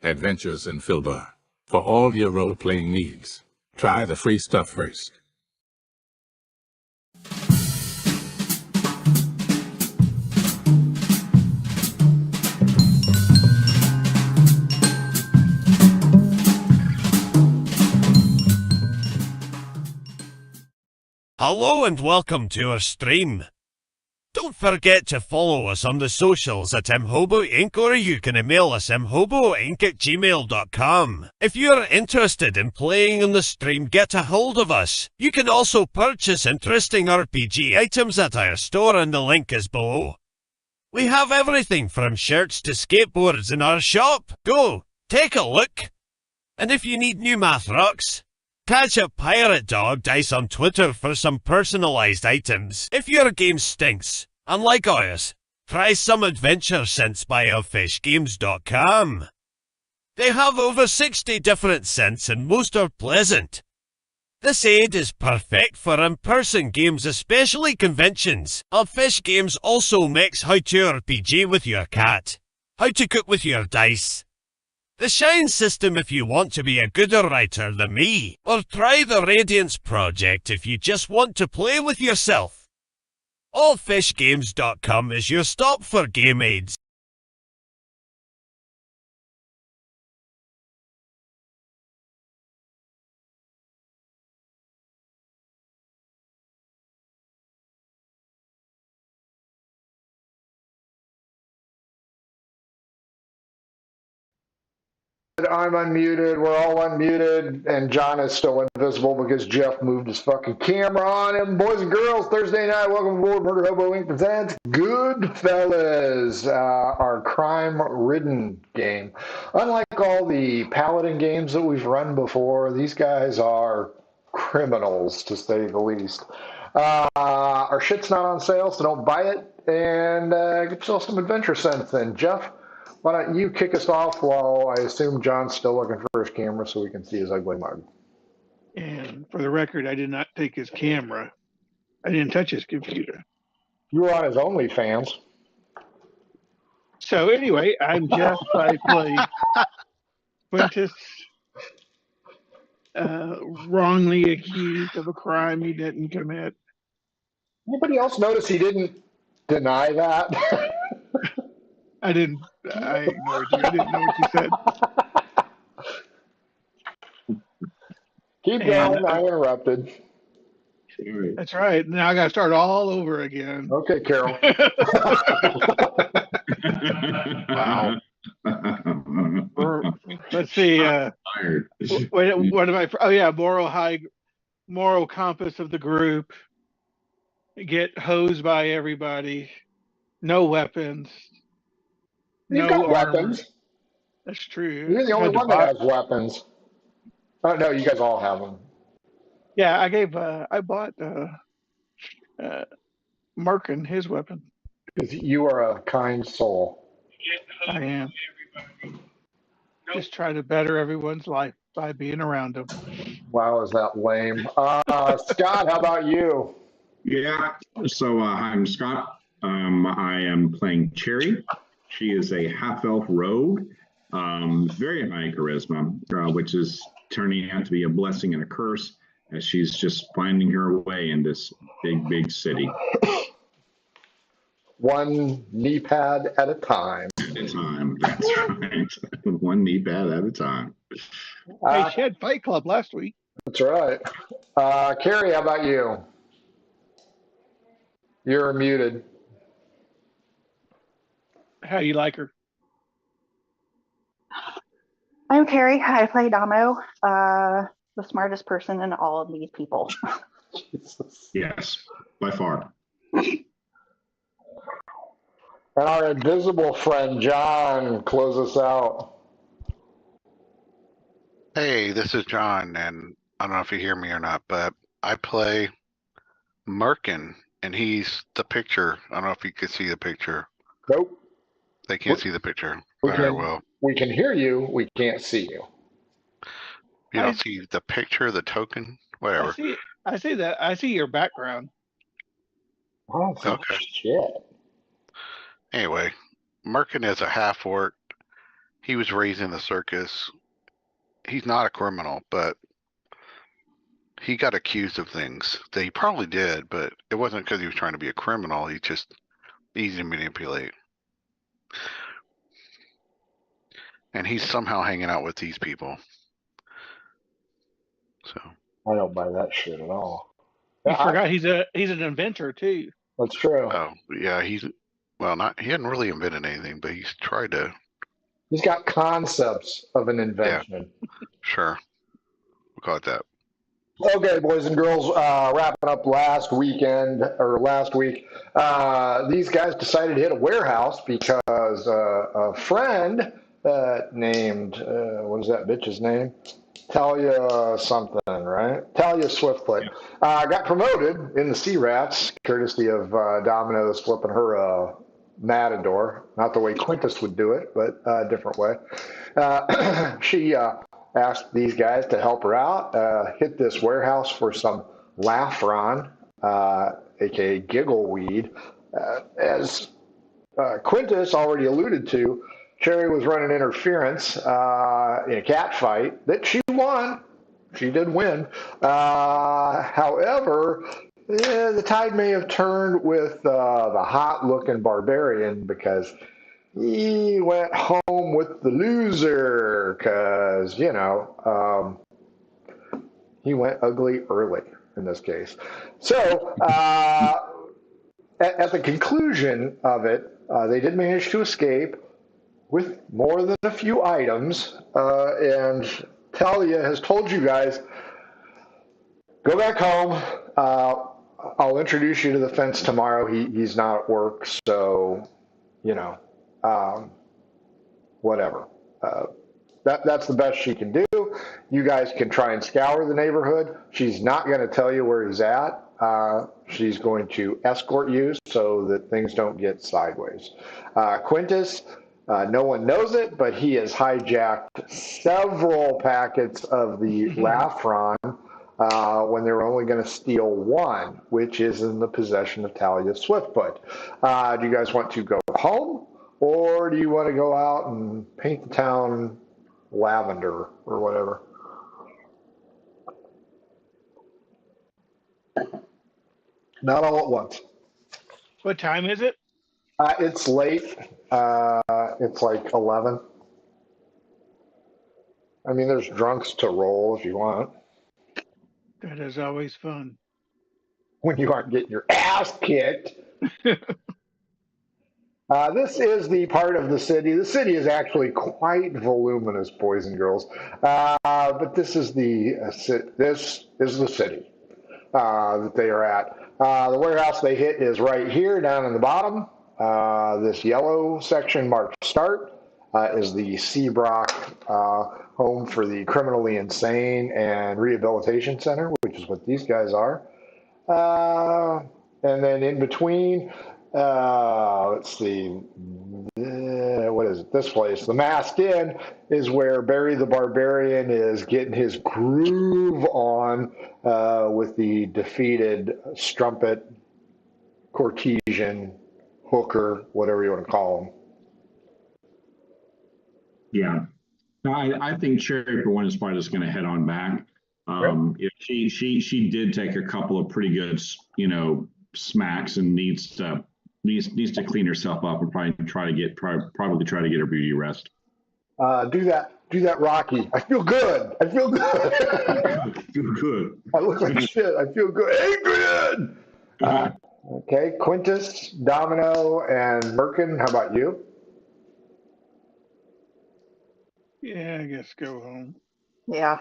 Adventures in Filbar. For all your role-playing needs, try the free stuff first. Hello and welcome to our stream. Don't forget to follow us on the socials at imhobo Inc. or you can email us imhoboinc@gmail.com. If you're interested in playing on the stream, get a hold of us. You can also purchase interesting RPG items at our store and the link is below. We have everything from shirts to skateboards in our shop. Go, take a look. And if you need new math rocks, catch a Pirate Dog Dice on Twitter for some personalized items. If your game stinks, unlike ours, try some adventure scents by elfishgames.com. They have over 60 different scents and most are pleasant. This aid is perfect for in-person games, especially conventions. Elfish Games also makes how to RPG with your cat, how to cook with your dice, the Shine system if you want to be a gooder writer than me, or try the Radiance project if you just want to play with yourself. Allfishgames.com is your stop for game aids. I'm unmuted. We're all unmuted, and John is still invisible because Jeff moved his fucking camera on him. Boys and girls, Thursday night, welcome aboard Murder Hobo Inc. presents Goodfellas, our crime-ridden game. Unlike all the Paladin games that we've run before, these guys are criminals, to say the least. Our shit's not on sale, so don't buy it, and get yourself some adventure sense then. Jeff, why don't you kick us off while I assume John's still looking for his camera so we can see his ugly mug. And for the record, I did not take his camera. I didn't touch his computer. You were on his OnlyFans. So anyway, I'm Jeff. I play Quintus, wrongly accused of a crime he didn't commit. Anybody else notice he didn't deny that? I ignored you. I didn't know what you said. Keep going. I interrupted. That's right. Now I got to start all over again. Okay, Carol. Wow. Let's see. What am I? Oh yeah, moral compass of the group. Get hosed by everybody. No weapons. You've got weapons. That's true. You're the only one that has weapons. Oh no, you guys all have them. Yeah, I bought Markin his weapon. Because you are a kind soul. I am. Just try to better everyone's life by being around them. Wow, is that lame? Scott, how about you? Yeah, so I'm Scott. I am playing Cherry. She is a half-elf rogue, very high charisma, which is turning out to be a blessing and a curse as she's just finding her way in this big, big city. One knee pad at a time. At a time, that's right. One knee pad at a time. Hey, she had Fight Club last week. That's right. Carrie, how about you? You're muted. How do you like her? I'm Carrie. I play Damo, the smartest person in all of these people. Jesus. Yes, by far. And our invisible friend, John, close us out. Hey, this is John, and I don't know if you hear me or not, but I play Merkin, and he's the picture. I don't know if you can see the picture. Nope. They can't see the picture. We can hear you. We can't see you. You don't see the picture, the token, whatever. I see that. I see your background. Oh, okay. Shit. Anyway, Merkin is a half-orc. he was raised in the circus. He's not a criminal, but he got accused of things that he probably did, but it wasn't because he was trying to be a criminal. He's just easy to manipulate. And he's somehow hanging out with these people. So I don't buy that shit at all. You forgot he's an inventor too. That's true. Oh yeah, he hadn't really invented anything, but he's tried to. He's got concepts of an invention. Yeah, sure. We'll call it that. Okay, boys and girls, wrapping up last week. These guys decided to hit a warehouse because a friend named, what is that bitch's name? Talia something, right? Talia Swiftfoot got promoted in the Sea Rats, courtesy of Domino's flipping her Matador. Not the way Quintus would do it, but a different way. She asked these guys to help her out, hit this warehouse for some Laffron, aka Giggleweed. As Quintus already alluded to, Cherry was running interference in a cat fight that she won. She did win. However, the tide may have turned with the hot-looking barbarian because he went home with the loser because, he went ugly early in this case. So at the conclusion of it, they did manage to escape with more than a few items, and Talia has told you guys, go back home. I'll introduce you to the fence tomorrow. He's not at work, so, whatever. That's the best she can do. You guys can try and scour the neighborhood. She's not going to tell you where he's at. She's going to escort you so that things don't get sideways. Quintus, no one knows it, but he has hijacked several packets of the Laffron when they were only going to steal one, which is in the possession of Talia Swiftfoot. Do you guys want to go home, or do you want to go out and paint the town lavender or whatever? Not all at once. What time is it? It's late. It's like 11. I mean, there's drunks to roll if you want. That is always fun. When you aren't getting your ass kicked. This is the part of the city. The city is actually quite voluminous, boys and girls. But this is the city that they are at. The warehouse they hit is right here, down in the bottom. This yellow section marked start is the Seabrook home for the criminally insane and rehabilitation center, which is what these guys are. And then in between, let's see, what is it? This place, the Masked Inn, is where Barry the Barbarian is getting his groove on with the defeated strumpet, Cortesian, hooker, whatever you want to call him. Yeah. No, I think Cherry, for one, is probably just going to head on back. She did take a couple of pretty good, smacks and needs to clean herself up and probably try to get her beauty rest. Do that, Rocky. I feel good. Feel good. I look like shit. I feel good. Adrian! Okay, Quintus, Domino, and Merkin, how about you? Yeah, I guess go home. Yeah.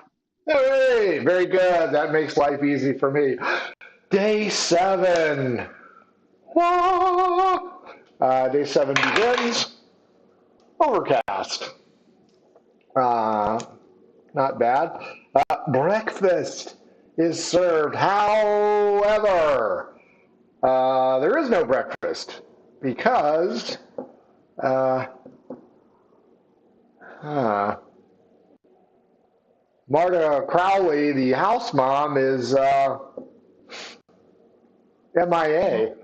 Hey, very good. That makes life easy for me. Day 7. Day 7 begins. Overcast. Not bad. Breakfast is served. However, there is no breakfast because Marta Crowley, the house mom, is MIA.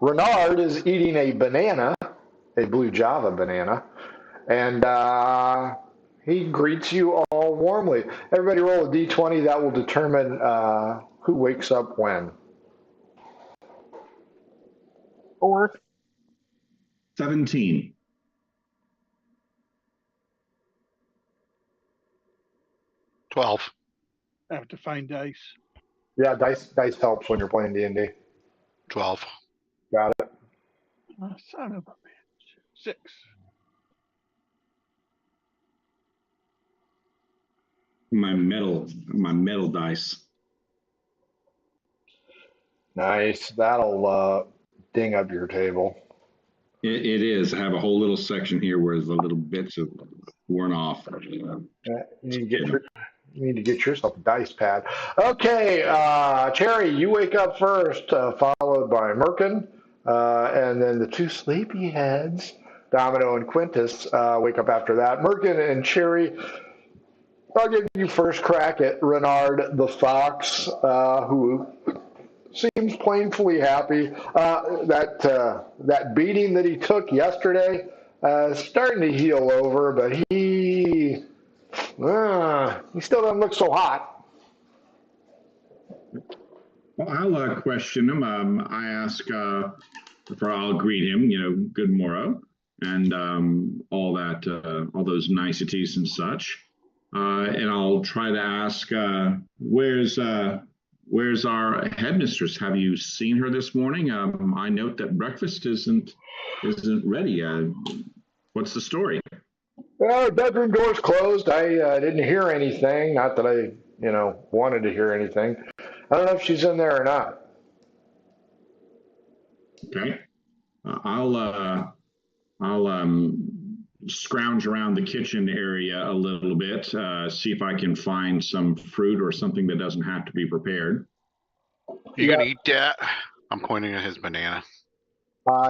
Renard is eating a banana, a blue Java banana, And he greets you all warmly. Everybody roll a d20. That will determine who wakes up when. 4. 17. 12. I have to find dice. Yeah, dice helps when you're playing D&D. 12. Got it. Oh, son of a bitch. 6. My metal dice. Nice. That'll ding up your table. It is. I have a whole little section here where the little bits have worn off. You need to get yourself a dice pad. Okay, Cherry, you wake up first, followed by Merkin, and then the two sleepyheads, Domino and Quintus, wake up after that. Merkin and Cherry, I'll give you first crack at Renard the Fox, who seems plainly happy. That beating that he took yesterday is starting to heal over, but he still doesn't look so hot. Well, I'll question him. I ask, I'll greet him, good morrow, and all that, all those niceties and such. And I'll try to ask, where's our headmistress? Have you seen her this morning? I note that breakfast isn't ready. What's the story? Well, bedroom door's closed. I didn't hear anything. Not that I, wanted to hear anything. I don't know if she's in there or not. Okay. I'll scrounge around the kitchen area a little bit, see if I can find some fruit or something that doesn't have to be prepared. You gonna eat that? I'm pointing at his banana.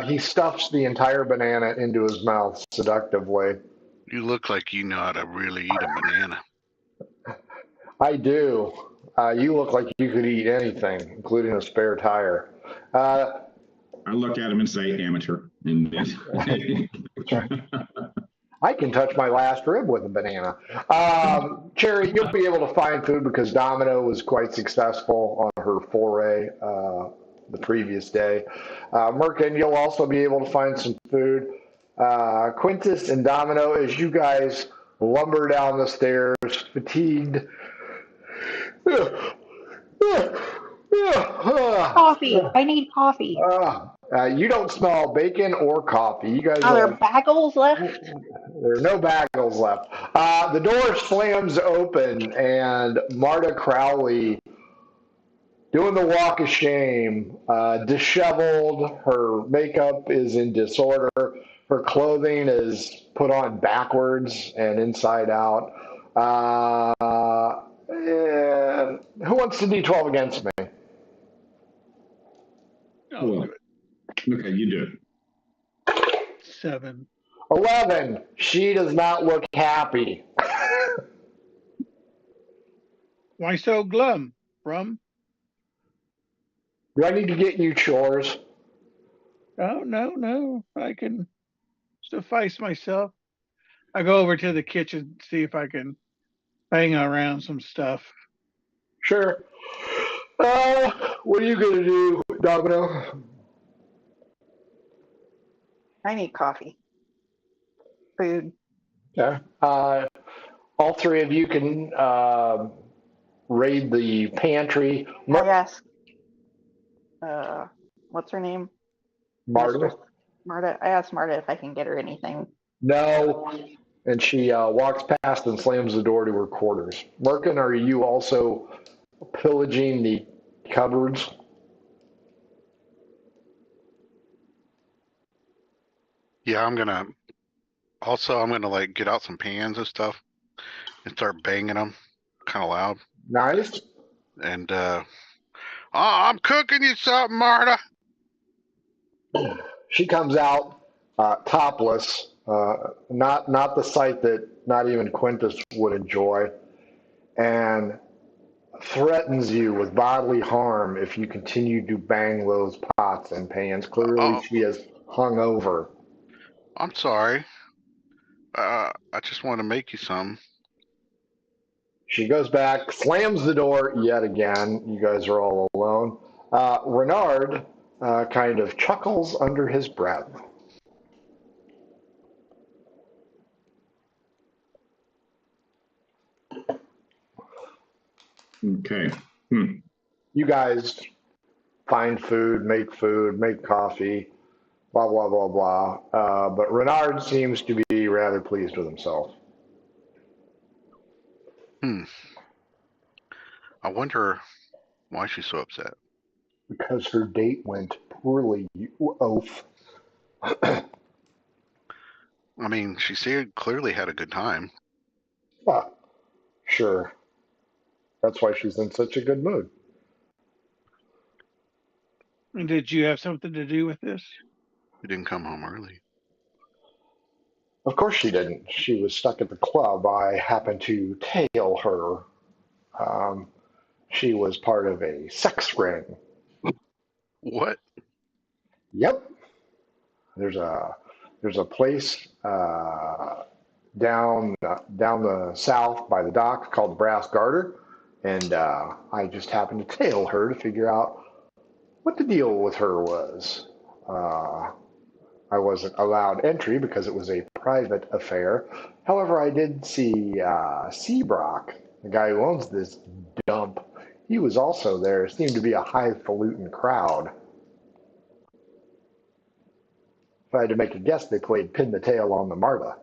He stuffs the entire banana into his mouth seductively. You look like you know how to really eat a banana. I do. You look like you could eat anything, including a spare tire. I look at him and say, amateur. I can touch my last rib with a banana. Cherry, you'll be able to find food because Domino was quite successful on her foray the previous day. Merkin, you'll also be able to find some food. Quintus and Domino, as you guys lumber down the stairs, fatigued. Coffee. I need coffee. You don't smell bacon or coffee. You guys Are there bagels left? There are no bagels left. The door slams open, and Marta Crowley, doing the walk of shame, disheveled. Her makeup is in disorder. Her clothing is put on backwards and inside out. And who wants to D12 against me? I'll do it. Okay, you do it. 7. 11. She does not look happy. Why so glum, Brum? Do I need to get you chores? Oh, no. I can suffice myself. I go over to the kitchen, see if I can bang around some stuff. Sure. What are you going to do, Domino? I need coffee. Food. Yeah. All three of you can raid the pantry. I ask, what's her name? Marta? Marta. I asked Marta if I can get her anything. No. And she walks past and slams the door to her quarters. Merkin, are you also pillaging the cupboards? Yeah, I'm gonna like get out some pans and stuff and start banging them kind of loud. Nice. And I'm cooking you something, Marta. She comes out topless, not the sight that not even Quintus would enjoy, and threatens you with bodily harm if you continue to bang those pots and pans. Clearly, she is hungover. I'm sorry. I just want to make you some. She goes back, slams the door yet again. You guys are all alone. Renard kind of chuckles under his breath. Okay. You guys find food, make coffee, blah, blah, blah, blah. But Renard seems to be rather pleased with himself. I wonder why she's so upset. Because her date went poorly, you oaf. I mean, she clearly had a good time. Sure. That's why she's in such a good mood. And did you have something to do with this? She didn't come home early. Of course she didn't. She was stuck at the club. I happened to tail her. She was part of a sex ring. What? Yep. There's a place down the south by the dock called the Brass Garter, and I just happened to tail her to figure out what the deal with her was. I wasn't allowed entry because it was a private affair. However, I did see Seabrock, the guy who owns this dump. He was also there. It seemed to be a highfalutin crowd. If I had to make a guess, they played Pin the Tail on the Marta.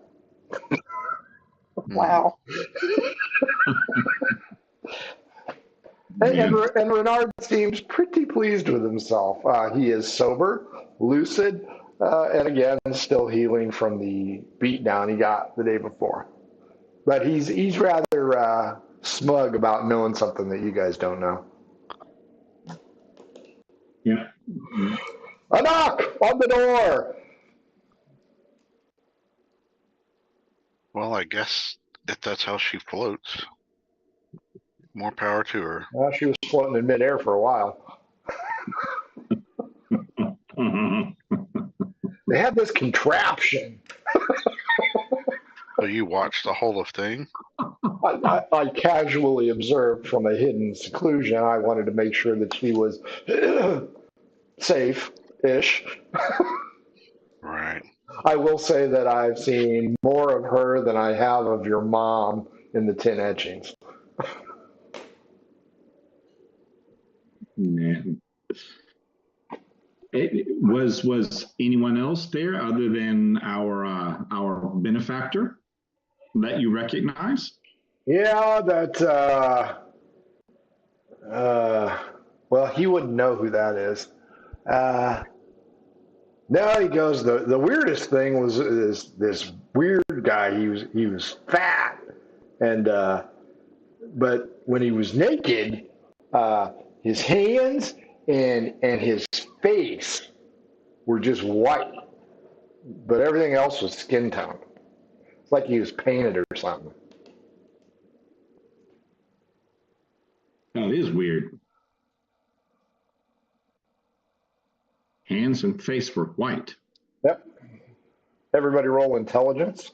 Wow. And Renard seems pretty pleased with himself. He is sober, lucid, and again, still healing from the beatdown he got the day before. But he's rather smug about knowing something that you guys don't know. Yeah. A knock on the door. Well, I guess if that's how she floats, more power to her. Well, she was floating in midair for a while. They have this contraption. So you watched the whole of thing? I casually observed from a hidden seclusion. I wanted to make sure that she was safe-ish. Right. I will say that I've seen more of her than I have of your mom in the tin etchings. Man. Was anyone else there other than our benefactor that you recognize? Yeah, well, he wouldn't know who that is. No, he goes, the weirdest thing was this weird guy. He was fat, and but when he was naked, his hands and his face were just white, but everything else was skin tone. It's like he was painted or something. Oh, it is weird. Hands and face were white. Yep. Everybody roll intelligence.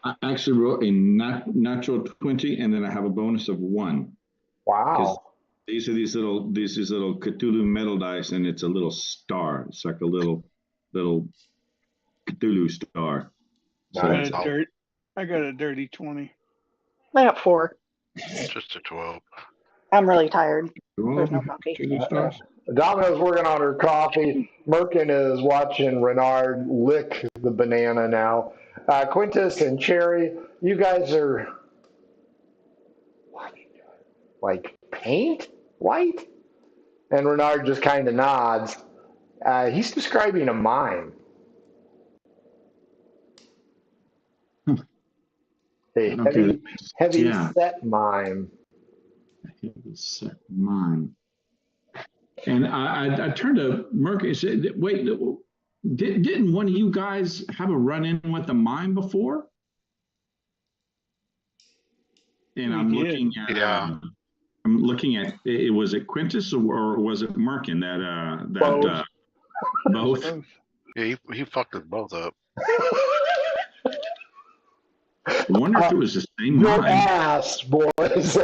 I actually wrote a natural 20, and then I have a bonus of 1. Wow. These are these little Cthulhu metal dice, and it's a little star. It's like a little Cthulhu star. Nice. I got a dirty 20. I got 4. Just a 12. I'm really tired. Oh, There's no coffee. Domino's working on her coffee. Merkin is watching Renard lick the banana now. Quintus and Cherry, you guys are like paint white? And Renard just kind of nods. He's describing a mime. A heavy set mime. Heavy set mime. And I turned to Merkin and said, wait, didn't one of you guys have a run-in with the mime before? And I'm looking at I'm looking at it. Was it Quintus or was it Merkin that both? Yeah, he fucked us both up. I wonder if it was the same Good mime. ass, boys.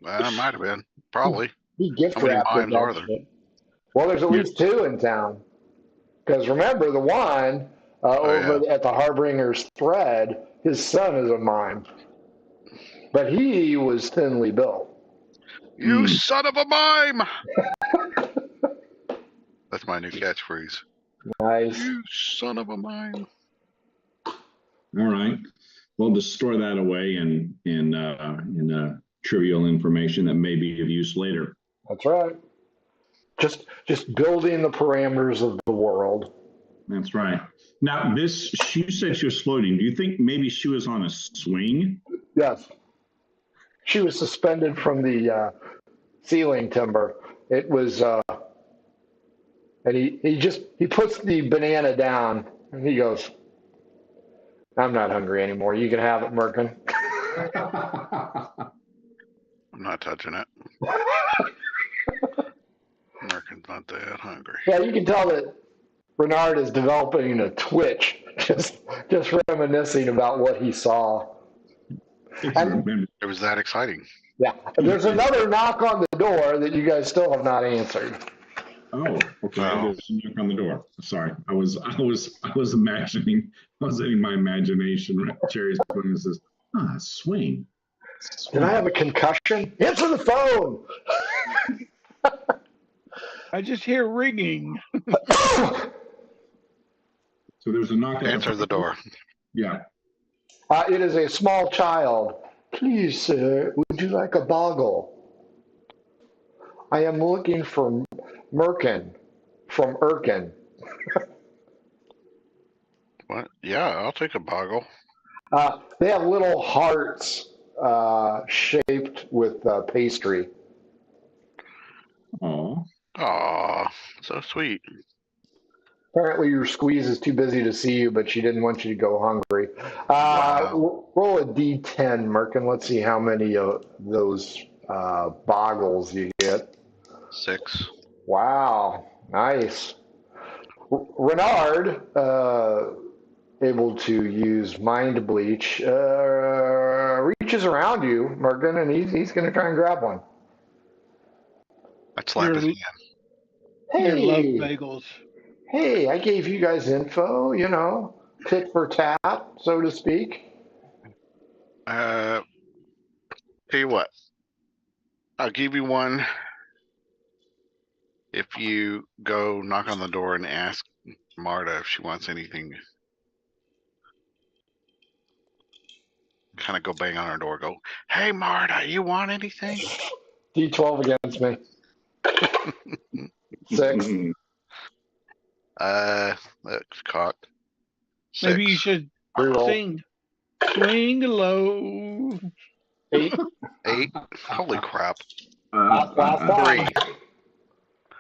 Might have been. Probably. He gift How many wrapped mimes that are there? shit. Well, there's at least 2 in town. Because remember, the one over at the Harbinger's thread, his son is a mime. But he was thinly built. You son of a mime! That's my new catchphrase. Nice. You son of a mime. All right. Well, just store that away in trivial information that may be of use later. That's right. Just building the parameters of the world. That's right. Now, she said she was floating. Do you think maybe she was on a swing? Yes. She was suspended from the ceiling timber. It was, and he puts the banana down and he goes, "I'm not hungry anymore. You can have it, Merkin." I'm not touching it. Merkin's not that hungry. Yeah, you can tell that Renard is developing a twitch, just reminiscing about what he saw. And, it was that exciting. Yeah, there's another knock on the door that you guys still have not answered. Oh, okay. There's a knock on the door. Sorry, I was imagining. I was in my imagination. Right? Cherry's putting this. Swing. Did I have a concussion? Answer the phone. I just hear ringing. So there's a knock. Answer the door. Yeah. It is a small child. "Please, sir, would you like a boggle? I am looking for Merkin from Erkin." What? Yeah, I'll take a boggle. They have little hearts shaped with pastry. Oh. Aw, so sweet. Apparently your squeeze is too busy to see you, but she didn't want you to go hungry. Wow. Roll a d10, Merkin. Let's see how many of those boggles you get. 6. Wow, nice. Renard, able to use mind bleach, reaches around you, Merkin, and he's going to try and grab one. I'd slap his hand. I love Hey, bagels. hey, I gave you guys info, tit for tat, so to speak. Tell you what. I'll give you one if you go knock on the door and ask Marta if she wants anything. Kind of go bang on her door. Go, "Hey, Marta, you want anything?" D12 against me. 6. That's cocked. 6. Maybe you should Reroll. sing. Swing low. 8. 8. Holy crap. Last time.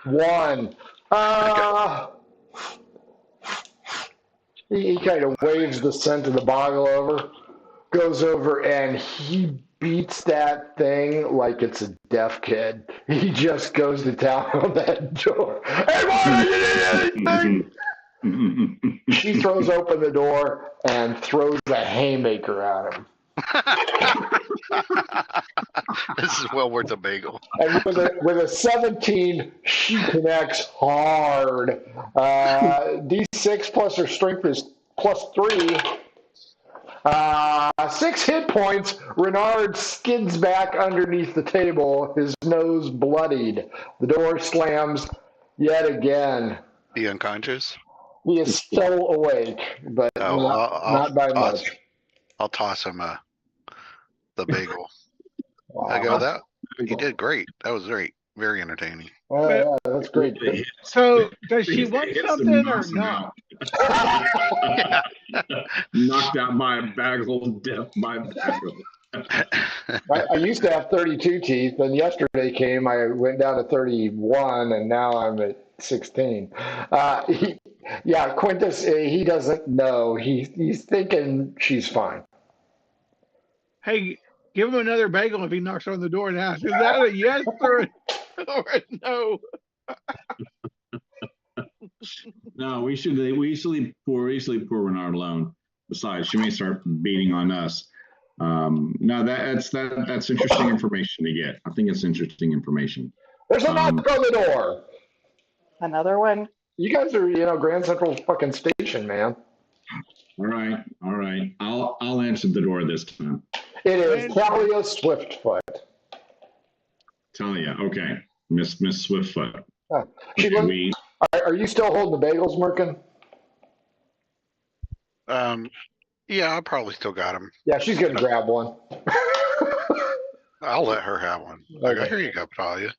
3. 1. He kind of waves the scent of the boggle over, goes over, and he beats that thing like it's a deaf kid. He just goes to town on that door. "Hey, Marta, you need anything?" She throws open the door and throws a haymaker at him. This is well worth a bagel. And with a 17, she connects hard. D6 plus her strength is +3. 6 hit points. Renard skids back underneath the table, his nose bloodied. The door slams yet again. He unconscious? He is still awake, but not by much. I'll toss him the bagel. Wow. I go, that he did great. That was very, very entertaining. Oh, yeah, that's great. So, does she want something or not? Knocked out by a bagel, death by bagel. I used to have 32 teeth, and yesterday came, I went down to 31, and now I'm at 16. Quintus, he doesn't know. He's thinking she's fine. Hey, Give him another bagel if he knocks on the door and asks, "Is that a yes or a no?" No, we usually poor Renard alone. Besides, she may start beating on us. No, that's interesting information to get. I think it's interesting information. There's a knock on the door. Another one. You guys are, Grand Central fucking station, man. All right. I'll answer the door this time. It is Talia Swiftfoot. Talia, okay, Miss Swiftfoot. Huh. Okay, Are you still holding the bagels, Merkin? Yeah, I probably still got them. Yeah, she's gonna grab one. I'll let her have one. Okay, here you go, Talia.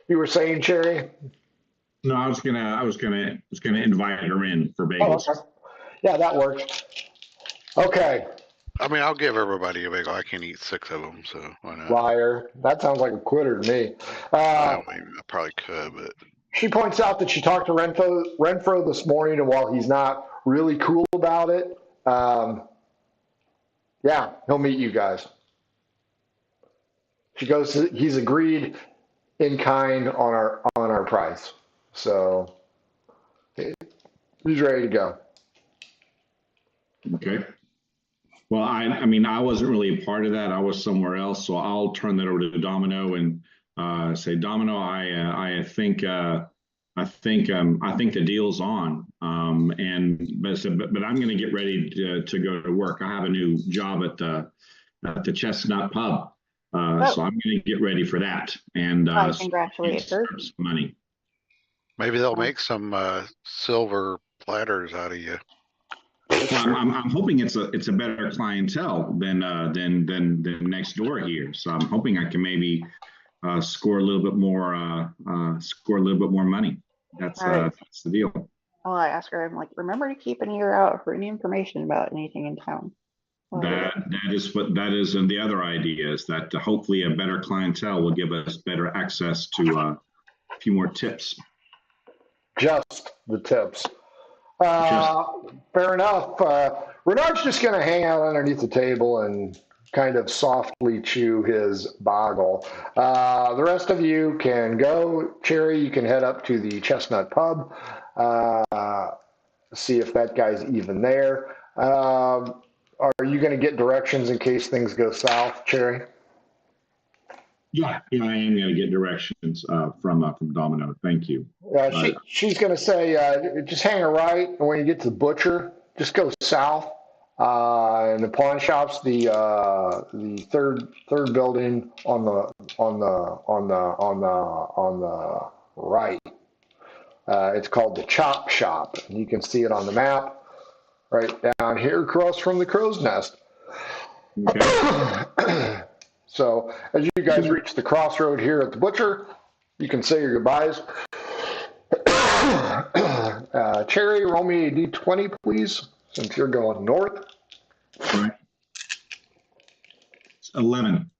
You were saying, Cherry? No, I was gonna invite her in for bagels. Oh, okay. Yeah, that works. Okay. I mean, I'll give everybody a bagel. I can't eat 6 of them, so why not? Liar. That sounds like a quitter to me. I probably could, but she points out that she talked to Renfro this morning, and while he's not really cool about it, yeah, he'll meet you guys. She goes, he's agreed in kind on our price. So he's ready to go. Okay. Well, I mean, I wasn't really a part of that. I was somewhere else, so I'll turn that over to Domino and say, Domino, I think the deal's on. But I'm going to get ready to go to work. I have a new job at the Chestnut Pub, so I'm going to get ready for that. And congratulate her. Some money. maybe they'll make some silver platters out of you. Well, I'm hoping it's a better clientele than next door here. So I'm hoping I can maybe score a little bit more money. That's the deal. Well, I ask her, I'm like, remember to keep an ear out for any information about anything in town. That is, and the other idea is that hopefully a better clientele will give us better access to a few more tips. Just the tips. Fair enough. Renard's just going to hang out underneath the table and kind of softly chew his boggle. The rest of you can go. Cherry, you can head up to the Chestnut Pub, see if that guy's even there. Are you going to get directions in case things go south, Cherry? Yeah, I am going to get directions from Domino. Thank you. She's going to say, just hang a right, and when you get to the butcher, just go south. And the pawn shop's the third building on the right. It's called the Chop Shop. You can see it on the map right down here across from the crow's nest. Okay. So as you guys reach the crossroad here at the butcher, you can say your goodbyes. Cherry, roll me a d20, please, since you're going north. All right. It's 11.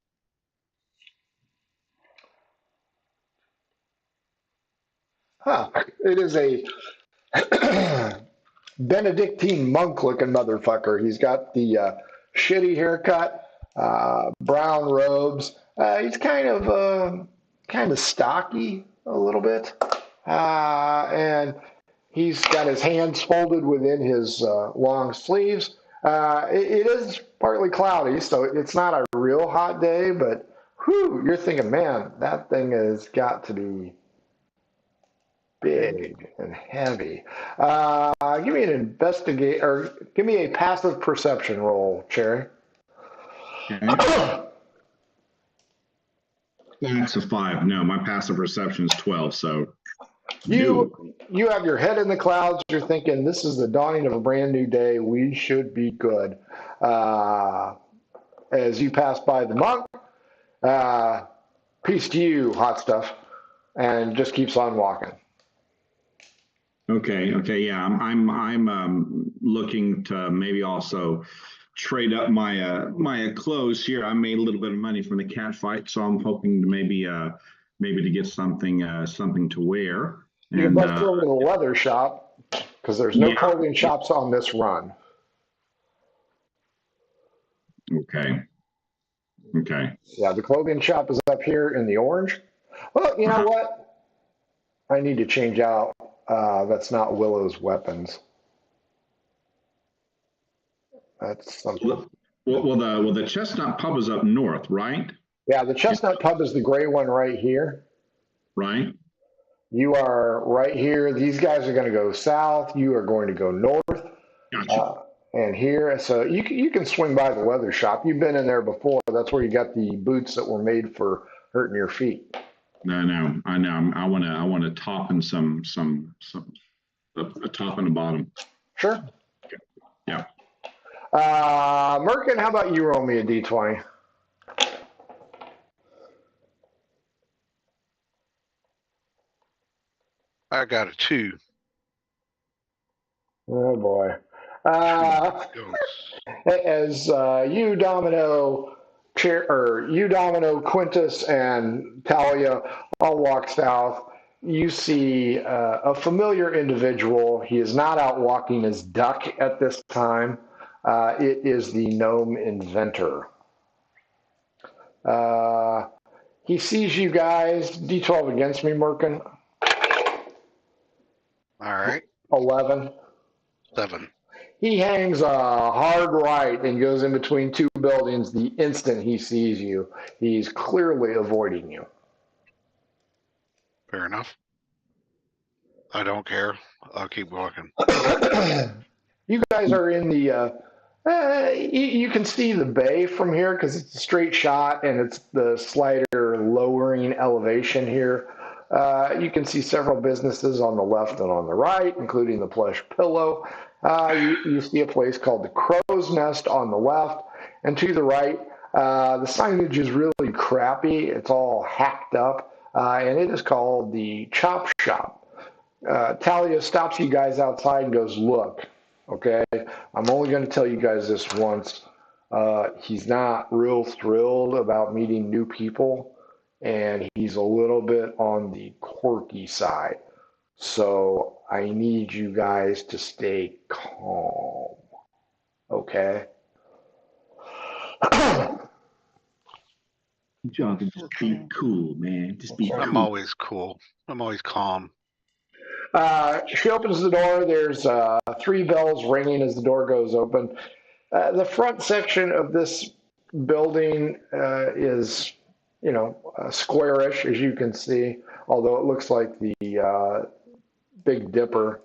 It is a Benedictine monk-looking motherfucker. He's got the shitty haircut. Brown robes. He's kind of stocky a little bit, and he's got his hands folded within his long sleeves. It is partly cloudy, so it's not a real hot day, but whew, you're thinking, man, that thing has got to be big and heavy. Give me an give me a passive perception roll, Cherry. Okay. That's a 5. No, my passive perception is 12. So you have your head in the clouds. You're thinking this is the dawning of a brand new day. We should be good. As you pass by the monk, peace to you, hot stuff, and just keeps on walking. Okay. Yeah, I'm looking to maybe also trade up my clothes here. I made a little bit of money from the cat fight, so I'm hoping to maybe to get something to wear. You can bust over to the leather shop because there's no clothing shops on this run. Okay. Okay. Yeah, the clothing shop is up here in the orange. Well, you know what? I need to change out. That's not Willow's weapons. That's something. Well, the Chestnut Pub is up north, right? Yeah, the Chestnut Pub is the gray one right here. Right. You are right here. These guys are going to go south. You are going to go north. Gotcha. And here, so you can swing by the leather shop. You've been in there before. That's where you got the boots that were made for hurting your feet. No, I know. I want to top and some a top and a bottom. Sure. Yeah. Merkin, how about you roll me a d20? I got a 2. Oh boy. Ghosts. As you, Domino, Quintus, and Talia all walk south, you see a familiar individual. He is not out walking his duck at this time. It is the gnome inventor. He sees you guys. D12 against me, Merkin. All right. 11. 7. He hangs a hard right and goes in between two buildings the instant he sees you. He's clearly avoiding you. Fair enough. I don't care. I'll keep walking. You guys are in the you can see the bay from here because it's a straight shot and it's the slighter lowering elevation here. You can see several businesses on the left and on the right, including the Plush Pillow. You see a place called the Crow's Nest on the left, and to the right, the signage is really crappy. It's all hacked up, and it is called the Chop Shop. Talia stops you guys outside and goes, look, okay, I'm only going to tell you guys this once. He's not real thrilled about meeting new people, and he's a little bit on the quirky side. So I need you guys to stay calm, okay? John, just be cool, man. Just be cool. I'm always cool. I'm always calm. She opens the door. There's 3 bells ringing as the door goes open. The front section of this building is, squarish, as you can see, although it looks like the Big Dipper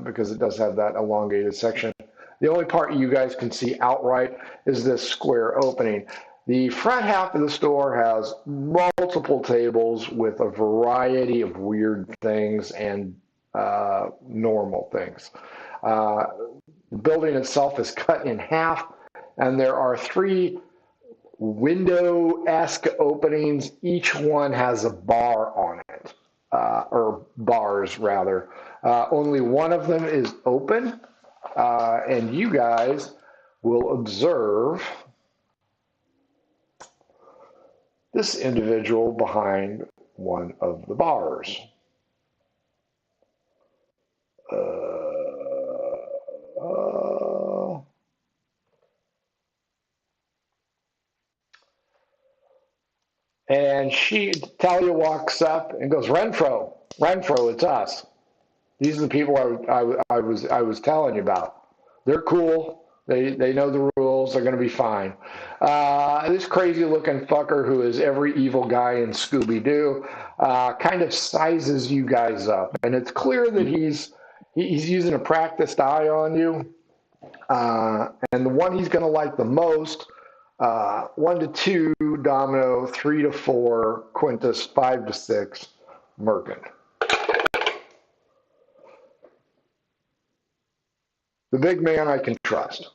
because it does have that elongated section. The only part you guys can see outright is this square opening. The front half of the store has multiple tables with a variety of weird things and normal things. The building itself is cut in half, and there are 3 window-esque openings. Each one has a bar on it, or bars rather. Only one of them is open, and you guys will observe this individual behind one of the bars. And Talia walks up and goes, Renfro, it's us. These are the people I was telling you about. They're cool. They know the rules. They're going to be fine. This crazy looking fucker who is every evil guy in Scooby-Doo kind of sizes you guys up. And it's clear that he's using a practiced eye on you. And the one he's going to like the most, 1 to 2, Domino, 3 to 4, Quintus, 5 to 6, Merkin. The big man I can trust.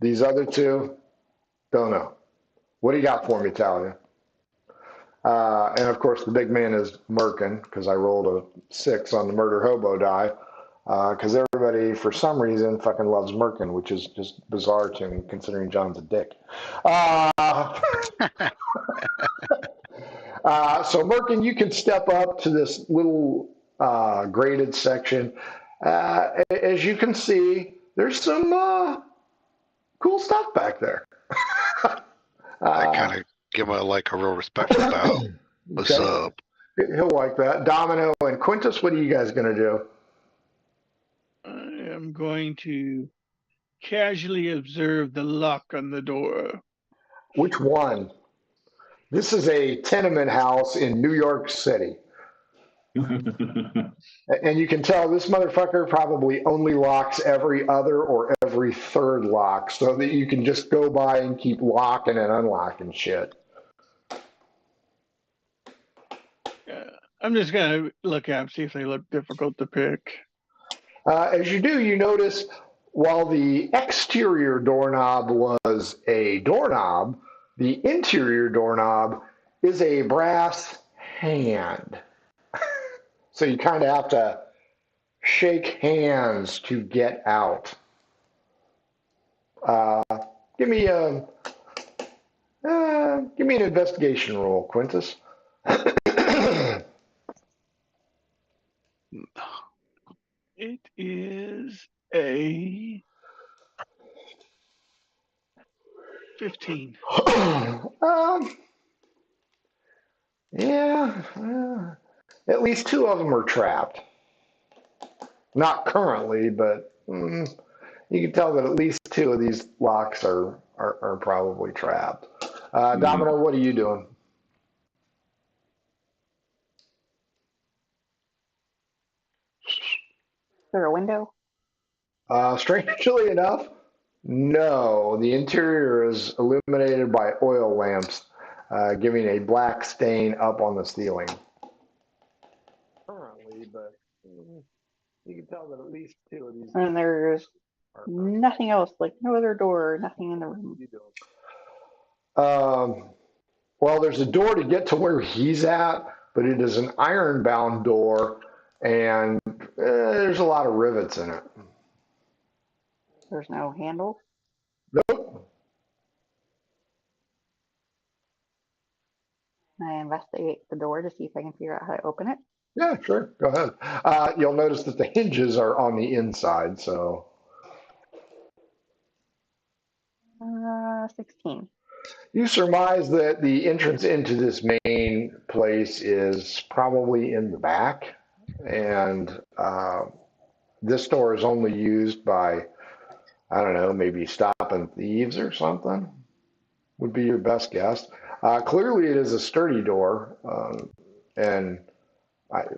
These other 2, don't know. What do you got for me, Talia? And of course, the big man is Merkin, because I rolled a 6 on the murder hobo die. Because everybody, for some reason, fucking loves Merkin, which is just bizarre to me, considering John's a dick. So, Merkin, you can step up to this little graded section. As you can see, there's some cool stuff back there. I kind of give him a real respectful bow. What's Okay. up? He'll like that. Domino and Quintus, what are you guys going to do? I am going to casually observe the lock on the door. Which one? This is a tenement house in New York City. And you can tell this motherfucker probably only locks every other or every third lock so that you can just go by and keep locking and unlocking shit. I'm just going to look at them, see if they look difficult to pick. As you do, you notice while the exterior doorknob was a doorknob, the interior doorknob is a brass hand. So you kind of have to shake hands to get out. Give me an investigation roll, Quintus. It is a 15. Yeah, at least two of them are trapped. Not currently, but you can tell that at least two of these locks are probably trapped. Domino, what are you doing? Is there a window? Strangely enough, no. The interior is illuminated by oil lamps, giving a black stain up on the ceiling. Currently, but you can tell that at least two of these. And there's nothing else, like no other door, nothing in the room. Well, there's a door to get to where he's at, but it is an iron-bound door, and there's a lot of rivets in it. There's no handle. Nope. Can I investigate the door to see if I can figure out how to open it? Yeah, sure. Go ahead. You'll notice that the hinges are on the inside, so. 16. You surmise that the entrance into this main place is probably in the back, and this door is only used by, I don't know, maybe stopping thieves or something, would be your best guess. Clearly, it is a sturdy door, and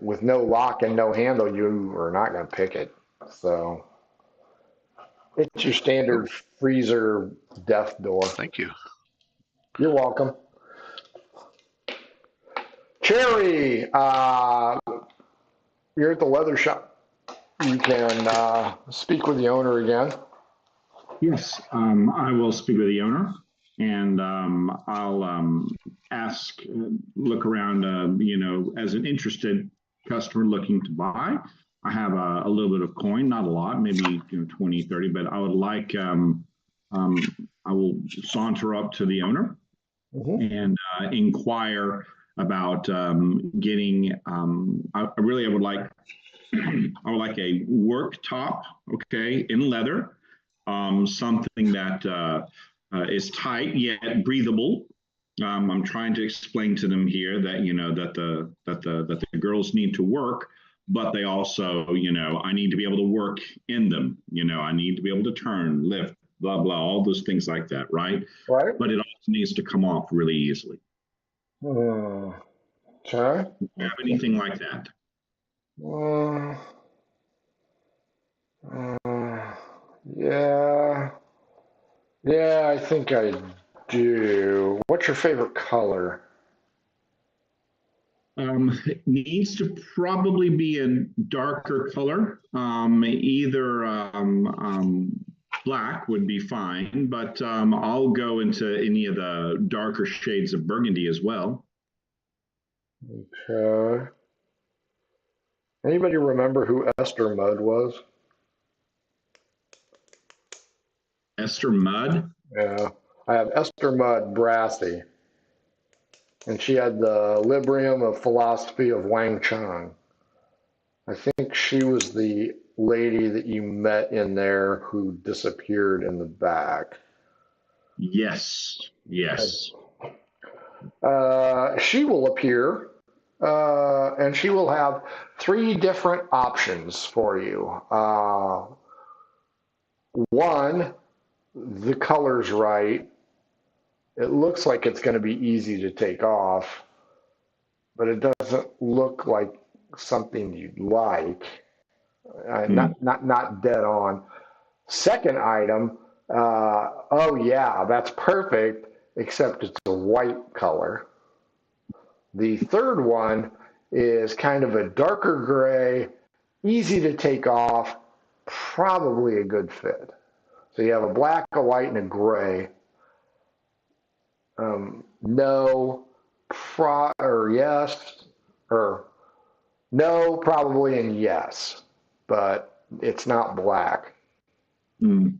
with no lock and no handle, you are not going to pick it. So it's your standard freezer death door. Thank you. You're welcome. Cherry, you're at the leather shop. You can speak with the owner again. Yes, I will speak with the owner, and I'll ask, look around, as an interested customer looking to buy. I have a little bit of coin, not a lot, maybe 20, 30, but I would like, I will saunter up to the owner and inquire about getting, I would like, I would like a work top, okay, in leather, something that is tight yet breathable. I'm trying to explain to them here that that the girls need to work, but they also I need to be able to work in them. I need to be able to turn, lift, blah blah, all those things like that, right? Right. But it also needs to come off really easily. Okay. Do you have anything like that? Yeah. Yeah, I think I do. What's your favorite color? It needs to probably be a darker color. Either black would be fine, but I'll go into any of the darker shades of burgundy as well. Okay. Anybody remember who Esther Mudd was? Esther Mudd? Yeah. I have Esther Mudd Brassy. And she had the Librium of Philosophy of Wang Chung. I think she was the lady that you met in there who disappeared in the back. Yes. Yes. She will appear, and she will have 3 different options for you. One, the color's right. It looks like it's going to be easy to take off, but it doesn't look like something you'd like. Not dead on. Second item, oh yeah, that's perfect, except it's a white color. The third one is kind of a darker gray, easy to take off, probably a good fit. So you have a black, a white, and a gray. No, or yes, or no, probably, and yes, but it's not black. That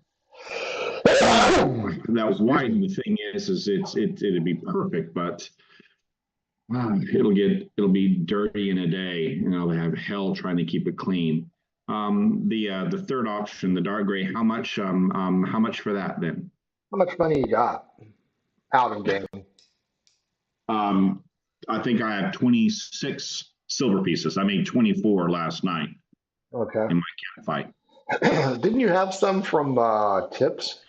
was white. And the thing is it'd be perfect, but it'll be dirty in a day, and I'll have hell trying to keep it clean. The third option, the dark gray, how much for that then? How much money you got out of game? I think I have 26 silver pieces. I made 24 last night. Okay. In my cat fight. Didn't you have some from tips?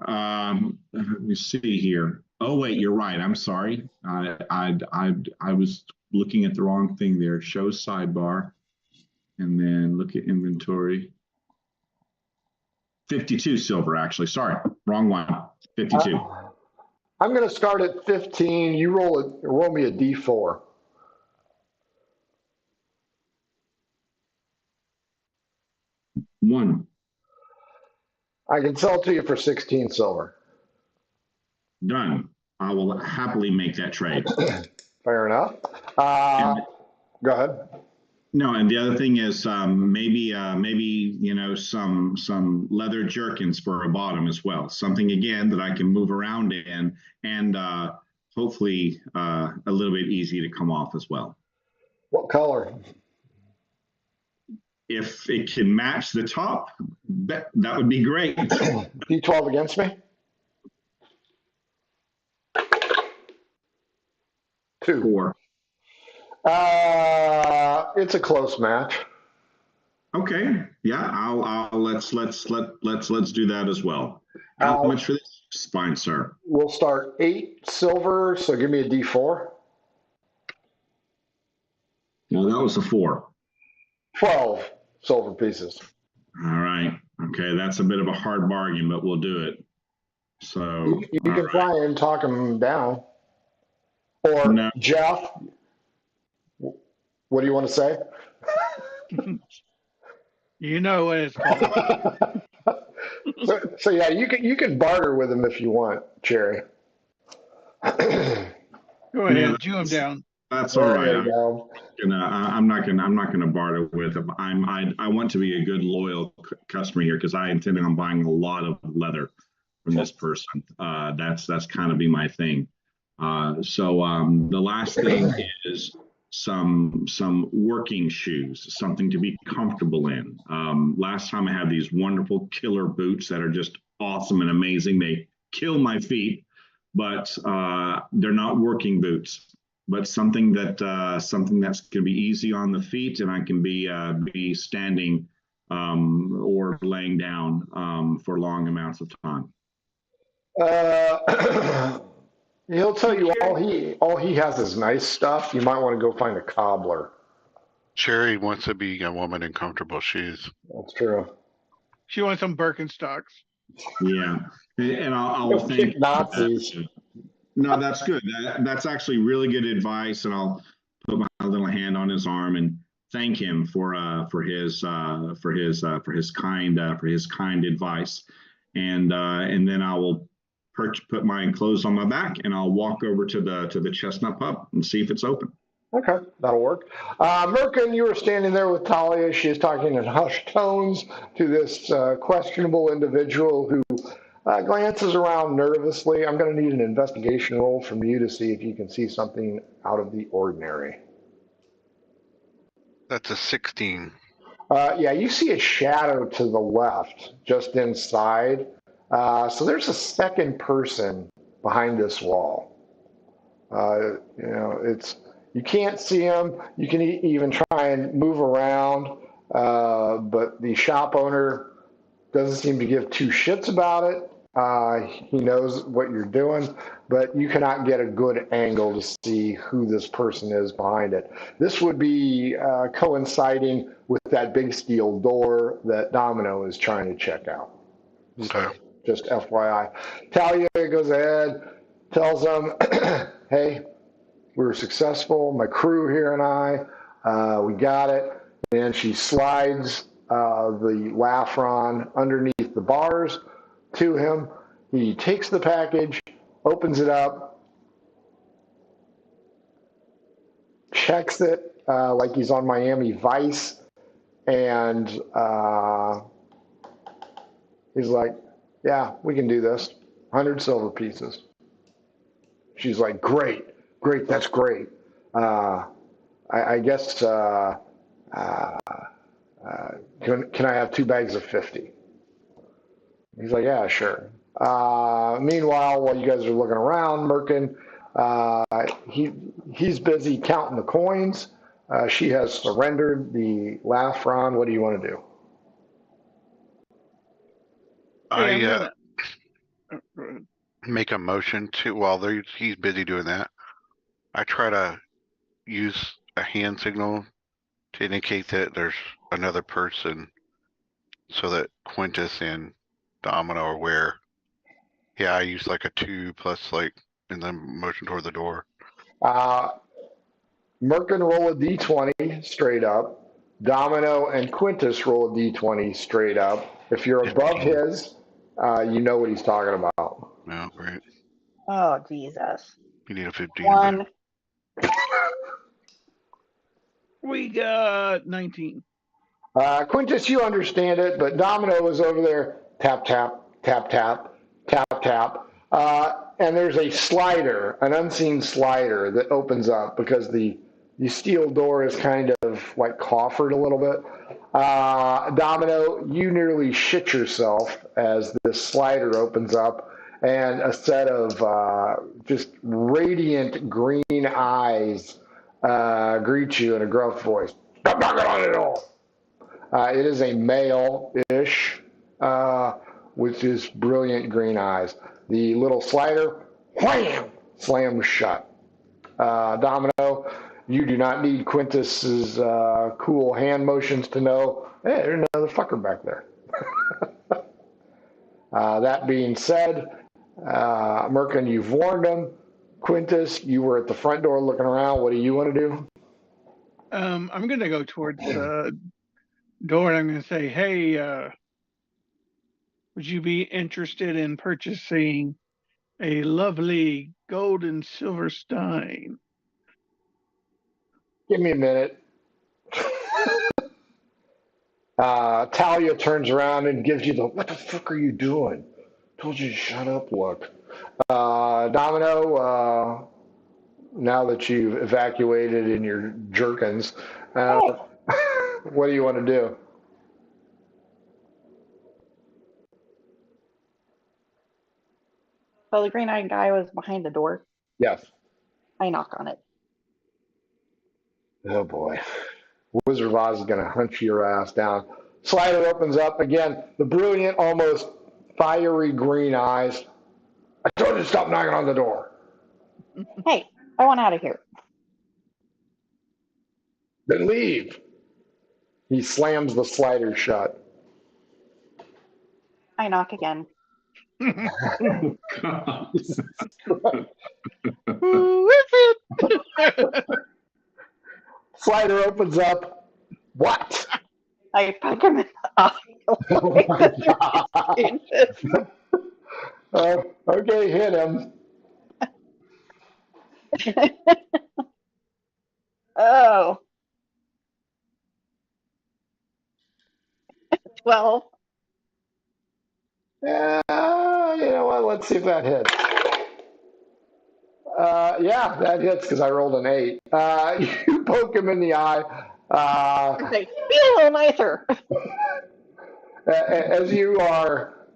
Let me see here. Oh wait, you're right. I'm sorry. I was looking at the wrong thing there. Show sidebar, and then look at inventory. 52 silver, actually. Sorry, wrong one. 52. I'm going to start at 15. You roll me a d4. One. I can sell it to you for 16 silver. Done. I will happily make that trade. Fair enough. Go ahead. No, and the other thing is maybe some leather jerkins for a bottom as well. Something again that I can move around in, and hopefully a little bit easy to come off as well. What color? If it can match the top, that would be great. D12 against me? 2. 4. It's a close match. Okay. Yeah. I'll let's do that as well. How much for this? Fine, sir. We'll start 8 silver. So give me a D4. No, that was a 4. 12 silver pieces. All right. Okay. That's a bit of a hard bargain, but we'll do it. So you can try and talk him down. Or no. Jeff, what do you want to say? You know what it's called. so yeah, you can barter with him if you want, Cherry. Go ahead, chew him down. That's all right. I'm not gonna barter with him. I want to be a good loyal customer here because I intend on buying a lot of leather from this person. That's kind of be my thing. So the last thing is some working shoes, something to be comfortable in. Last time I had these wonderful killer boots that are just awesome and amazing. They kill my feet, but they're not working boots. But something that's going to be easy on the feet, and I can be standing or laying down for long amounts of time. He'll tell you all he has is nice stuff. You might want to go find a cobbler. Sherry wants to be a woman in comfortable shoes. That's true. She wants some Birkenstocks. Yeah, and I'll think Nazis. No, that's good. That's actually really good advice, and I'll put my little hand on his arm and thank him for his kind advice, and then I will put my clothes on my back, and I'll walk over to the Chestnut Pub and see if it's open. Okay, that'll work. Merkin, you were standing there with Talia. She is talking in hushed tones to this questionable individual who glances around nervously. I'm going to need an investigation roll from you to see if you can see something out of the ordinary. That's a 16. Yeah, you see a shadow to the left, just inside. So there's a second person behind this wall. You can't see him. You can even try and move around, but the shop owner doesn't seem to give two shits about it. He knows what you're doing, but you cannot get a good angle to see who this person is behind it. This would be coinciding with that big steel door that Domino is trying to check out. Okay. So, just FYI. Talia goes ahead, tells them, hey, we were successful. My crew here and I, we got it. And she slides the Lafron underneath the bars to him. He takes the package, opens it up, checks it like he's on Miami Vice, and he's like, yeah, we can do this. 100 silver pieces. She's like, great, that's great. I guess, can I have 2 bags of 50? He's like, yeah, sure. Meanwhile, while you guys are looking around, Merkin, he's busy counting the coins. She has surrendered the Lafron. What do you want to do? I make a motion to, while he's busy doing that, I try to use a hand signal to indicate that there's another person so that Quintus and Domino are aware. Yeah, I use like a 2 plus and then motion toward the door. Merkin roll a d20 straight up. Domino and Quintus roll a d20 straight up. If you're above his, you know what he's talking about. Yeah, great. Oh, Jesus. You need a 15. 1. We got 19. Quintus, you understand it, but Domino is over there. Tap, tap, tap, tap, tap, tap. And there's a slider, an unseen slider that opens up because the steel door is kind of like coffered a little bit. Domino, you nearly shit yourself as this slider opens up and a set of just radiant green eyes greet you in a gruff voice. Stop knocking on it all. It is a male-ish with just brilliant green eyes. The little slider, wham, slams shut. Domino, you do not need Quintus's cool hand motions to know, hey, there's another fucker back there. That being said, Merkin, you've warned him. Quintus, you were at the front door looking around. What do you want to do? I'm going to go towards the door and I'm going to say, hey, would you be interested in purchasing a lovely gold and silver stein? Give me a minute. Talia turns around and gives you the, what the fuck are you doing? Told you to shut up look. Domino, now that you've evacuated in your jerkins, what do you want to do? So the green-eyed guy was behind the door. Yes. I knock on it. Oh boy. Wizard of Oz is going to hunt your ass down. Slider opens up again. The brilliant, almost fiery green eyes. I told you to stop knocking on the door. Hey, I want out of here. Then leave. He slams the slider shut. I knock again. Oh, God. Who is it? Slider opens up. What? I poke him in the eye. Oh my God. Okay, hit him. Oh. 12. You know what? Let's see if that hits. Yeah, that hits because I rolled an 8. You poke him in the eye. Okay, be a little nicer. As you are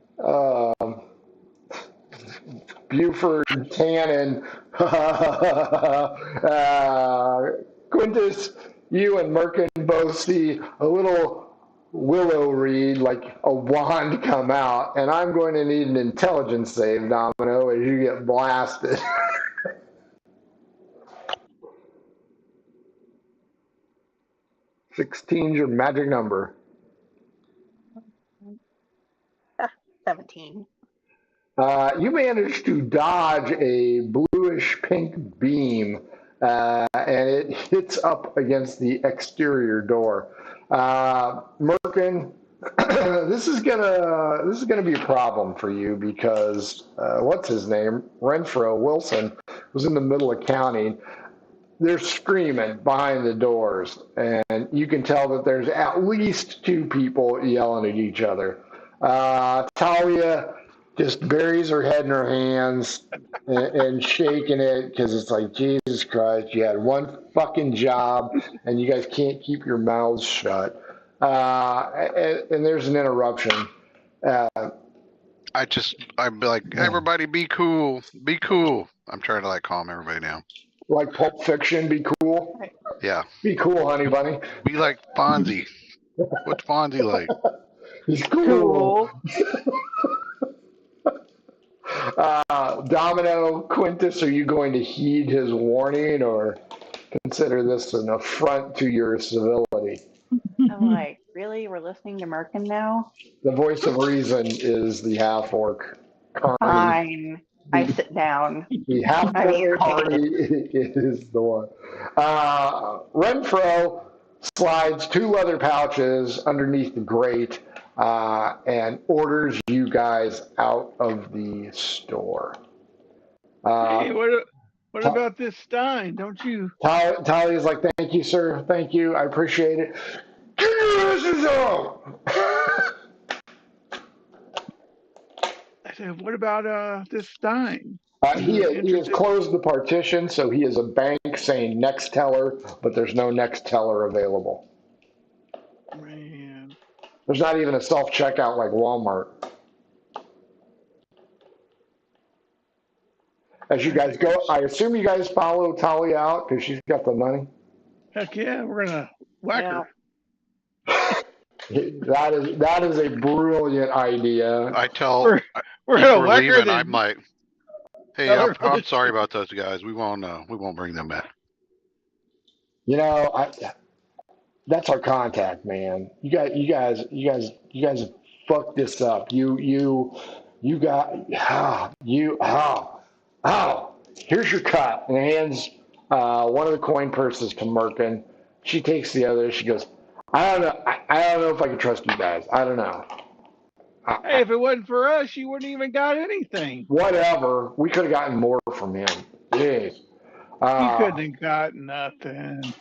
Buford, Tannen, Quintus, you and Merkin both see a little willow reed, like a wand, come out, and I'm going to need an intelligence save, Domino, as you get blasted. 16's your magic number. 17. You manage to dodge a bluish pink beam, and it hits up against the exterior door. Merkin, this is gonna be a problem for you because what's his name? Renfro Wilson was in the middle of counting. They're screaming behind the doors, and you can tell that there's at least two people yelling at each other. Talia just buries her head in her hands and shaking it because it's like, Jesus Christ, you had one fucking job and you guys can't keep your mouths shut. And there's an interruption. I'd be like, everybody be cool. Be cool. I'm trying to like calm everybody down. Like Pulp Fiction, be cool. Yeah. Be cool, honey bunny. Be like Fonzie. What's Fonzie like? He's cool. Domino, Quintus, are you going to heed his warning or consider this an affront to your civility? I'm like, really? We're listening to Merkin now? The voice of reason is the half-orc. Fine. I sit down. The half-orc Carney is the one. Renfro slides two leather pouches underneath the grate and orders you guys out of the store. Hey, what about this Stein? Don't you? Talia's like, thank you, sir. Thank you. I appreciate it. Get your asses out! I said, what about this Stein? He has closed the partition, so he is a bank saying next teller, but there's no next teller available. Man. There's not even a self-checkout like Walmart. As you guys go, I assume you guys follow Talia out because she's got the money. Heck yeah, we're gonna whack her. That is a brilliant idea. I tell we're gonna whack her. Leaving, I'm like, hey, I'm sorry about those guys. We won't bring them back. You know, that's our contact, man. You guys fucked this up. Here's your cut. And hands one of the coin purses to Merkin. She takes the other. She goes, I don't know if I can trust you guys. I don't know. Hey, if it wasn't for us, you wouldn't even got anything. Whatever. We could have gotten more from him. Jeez. You couldn't have gotten nothing.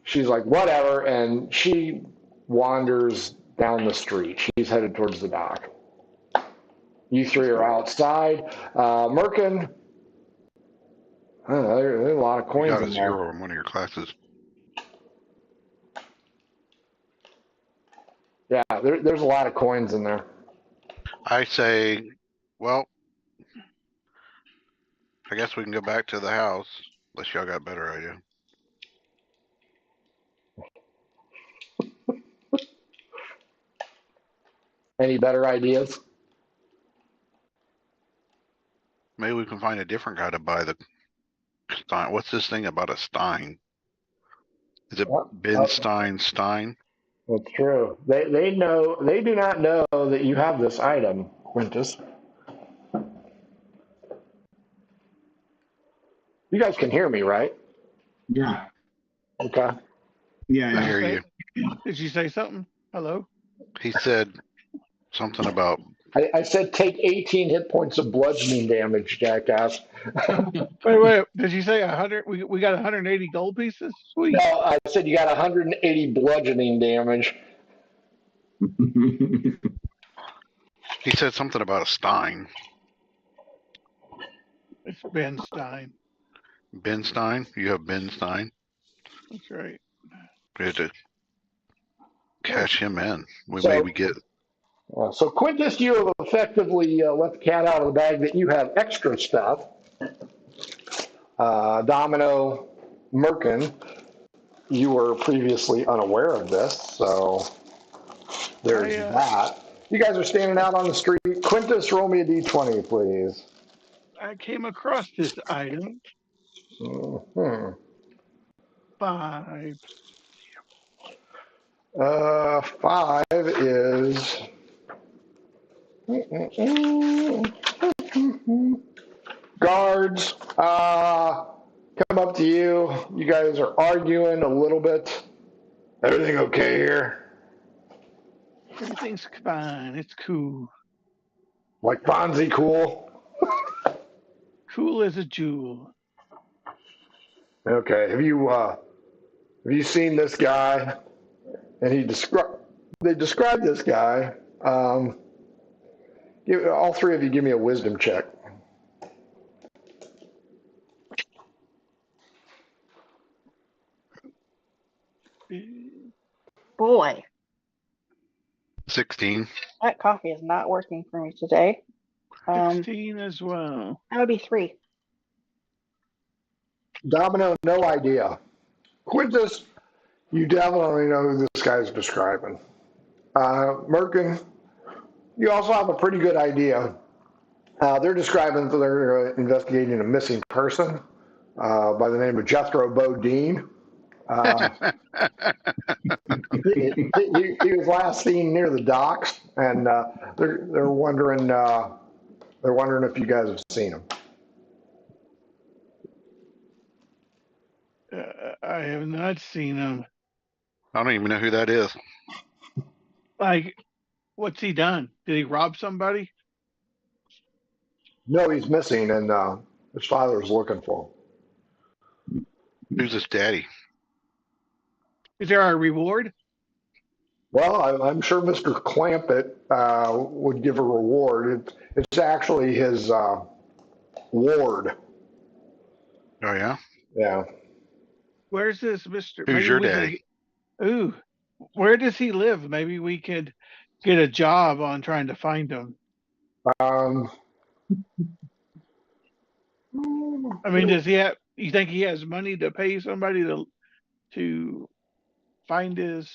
She's like, whatever, and she wanders down the street. She's headed towards the dock. You three are outside. Merkin, there's a lot of coins you got a in zero there. in one of your classes. Yeah, there's a lot of coins in there. I say, well, I guess we can go back to the house, unless y'all got a better idea. Any better ideas? Maybe we can find a different guy to buy the Stein. What's this thing about a Stein? Is it Ben Stein? That's true. They do not know that you have this item, Quintus. You guys can hear me, right? Yeah. Okay. Yeah, I hear you. Did you say something? Hello? He said something about. I said take 18 hit points of bludgeoning damage, jackass. Wait. Did you say 100? We got 180 gold pieces? Sweet. No, I said you got 180 bludgeoning damage. He said something about a Stein. It's Ben Stein. Ben Stein? You have Ben Stein? That's right. We had to cash him in. So- Maybe get. So Quintus, you have effectively let the cat out of the bag that you have extra stuff. Domino, Merkin, you were previously unaware of this, so there's that. You guys are standing out on the street. Quintus, roll me a d20, please. I came across this item. Mm-hmm. 5. 5 is guards. Come up to you. You guys are arguing a little bit. Everything okay here? Everything's fine. It's cool. Like Fonzie cool? Cool as a jewel. Okay. Have you seen this guy? And they described this guy. All three of you give me a wisdom check. Boy, 16. that coffee is not working for me today. 16 as well. That would be 3. Domino, no idea. Quintus, you definitely know who this guy's describing. Merkin, you also have a pretty good idea. They're describing that they're investigating a missing person by the name of Jethro Bodine. He was last seen near the docks, and they're wondering if you guys have seen him. I have not seen him. I don't even know who that is. Like, what's he done? Did he rob somebody? No, he's missing, and his father is looking for him. Who's his daddy? Is there a reward? Well, I'm sure Mr. Clampett would give a reward. It's actually his ward. Oh, yeah? Yeah. Where's this Mr. Who's your daddy? Ooh, where does he live? Maybe we could get a job on trying to find him. I mean, does he have? You think he has money to pay somebody to find this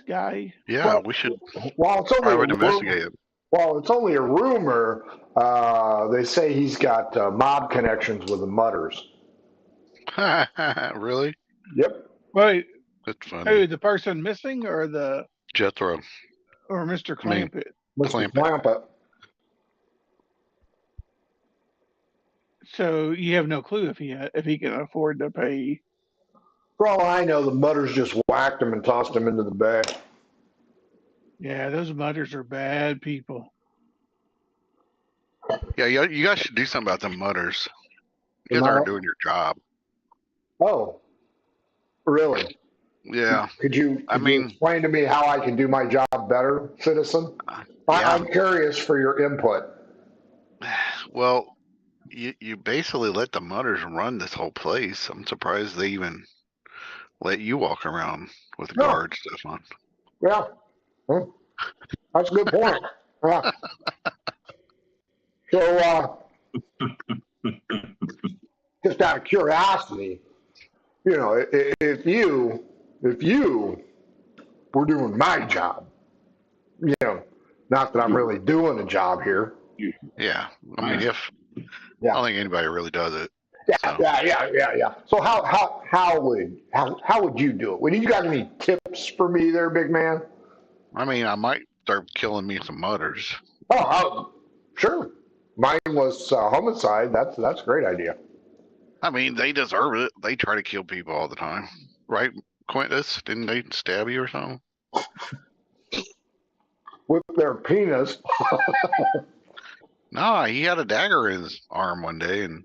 guy? Yeah, we should. Well, it's I only would investigate it. Well, it's only a rumor. They say he's got mob connections with the Mutters. Really? Yep. Wait, That's funny. who, the person missing or Jethro. or Mr. Clampett? Mr. Clampett. Clampett. So you have no clue if he can afford to pay. For all I know, the Mutters just whacked him and tossed him into the bay. Yeah, those Mutters are bad people. Yeah, you guys should do something about them mutters. You guys aren't doing your job. Oh, really? Yeah. Could you explain to me how I can do my job better, citizen? Yeah. I'm curious for your input. Well, you basically let the mutters run this whole place. I'm surprised they even let you walk around with the guard stuff on. Yeah. That's a good point. So, just out of curiosity, if you were doing my job, not that I'm really doing a job here. Yeah. I mean, I don't think anybody really does it. Yeah. So how would you do it? Would you got any tips for me there, big man? I mean, I might start killing me some mutters. Oh, sure. Mine was homicide. That's a great idea. I mean, they deserve it. They try to kill people all the time, right, Quintus? Didn't they stab you or something? With their penis. No, he had a dagger in his arm one day, and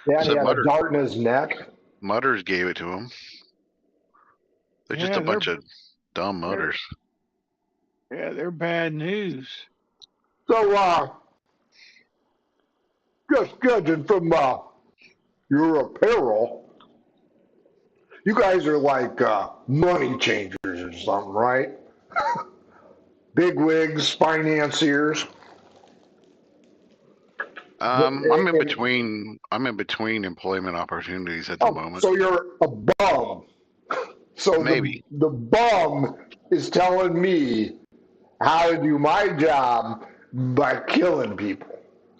he had a dart in his neck. Mutters gave it to him. They're just a bunch of dumb mutters. Yeah, they're bad news. So, just judging from your apparel, you guys are like money changers or something, right? bigwigs, financiers. I'm in between. I'm in between employment opportunities at the moment. So you're a bum. So Maybe. the bum is telling me how to do my job by killing people.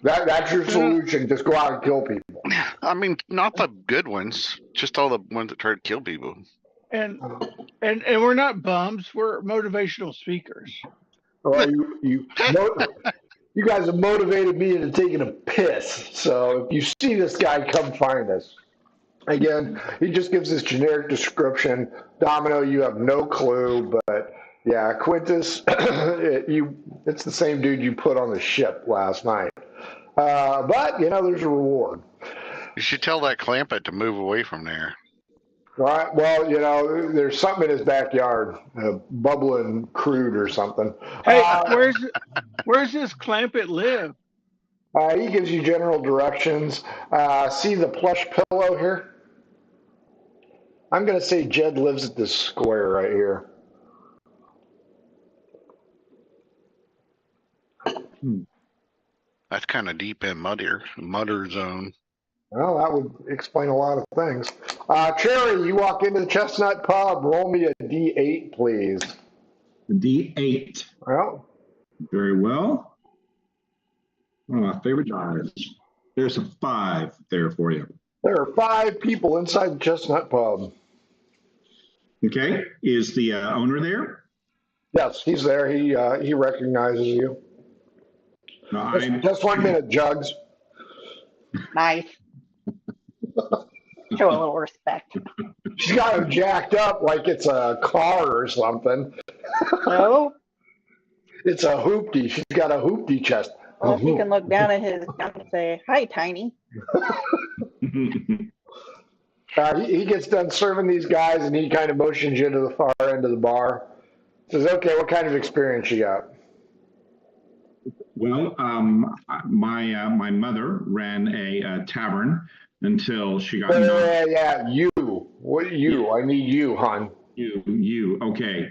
That's your solution. Just go out and kill people. I mean, not the good ones, just all the ones that try to kill people. And we're not bums. We're motivational speakers. Well, you guys have motivated me into taking a piss. So if you see this guy, come find us. Again, he just gives this generic description. Domino, you have no clue, but yeah, Quintus, it's the same dude you put on the ship last night. But there's a reward. You should tell that Clampett to move away from there. Right. Well, there's something in his backyard, bubbling crude or something. Hey, where's this Clampett live? He gives you general directions. See the plush pillow here? I'm going to say Jed lives at this square right here. That's kind of deep in Mutter zone. Well, that would explain a lot of things. Cherry, you walk into the Chestnut Pub. Roll me a D8, please. D8. Well. Very well. One of my favorite dies. There's a 5 there for you. There are 5 people inside the Chestnut Pub. Okay. Is the owner there? Yes, he's there. He recognizes you. No, just 1 minute, Jugs. Nice. Show a little respect. She's got him jacked up like it's a car or something. No? It's a hoopty. She's got a hoopty chest. Well, if you can look down at his gun and say, "Hi, Tiny." He gets done serving these guys, and he kind of motions you to the far end of the bar. Says, "Okay, what kind of experience you got?" Well, my mother ran a tavern until she got. Yeah. You. What you? Yeah. I need you, hon. You. Okay.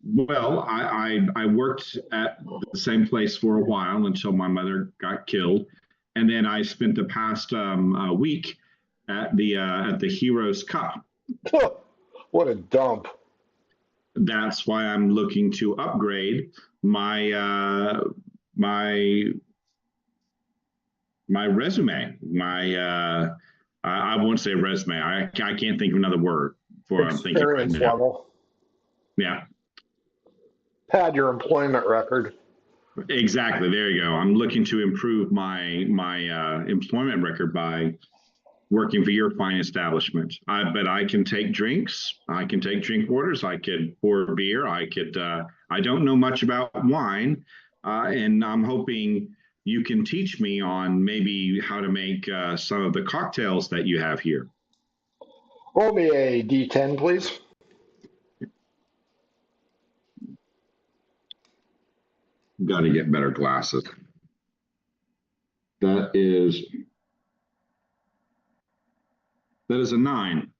Well, I worked at the same place for a while until my mother got killed, and then I spent the past week at the Heroes Cup. What a dump! That's why I'm looking to upgrade my resume. I won't say resume. I can't think of another word for what I'm thinking right now. Level. Yeah. Pad your employment record. Exactly. There you go. I'm looking to improve my employment record by working for your fine establishment. But I can take drinks. I can take drink orders. I could pour beer. I don't know much about wine, and I'm hoping you can teach me on maybe how to make some of the cocktails that you have here. Roll me a D10, please. Got to get better glasses. That is a 9.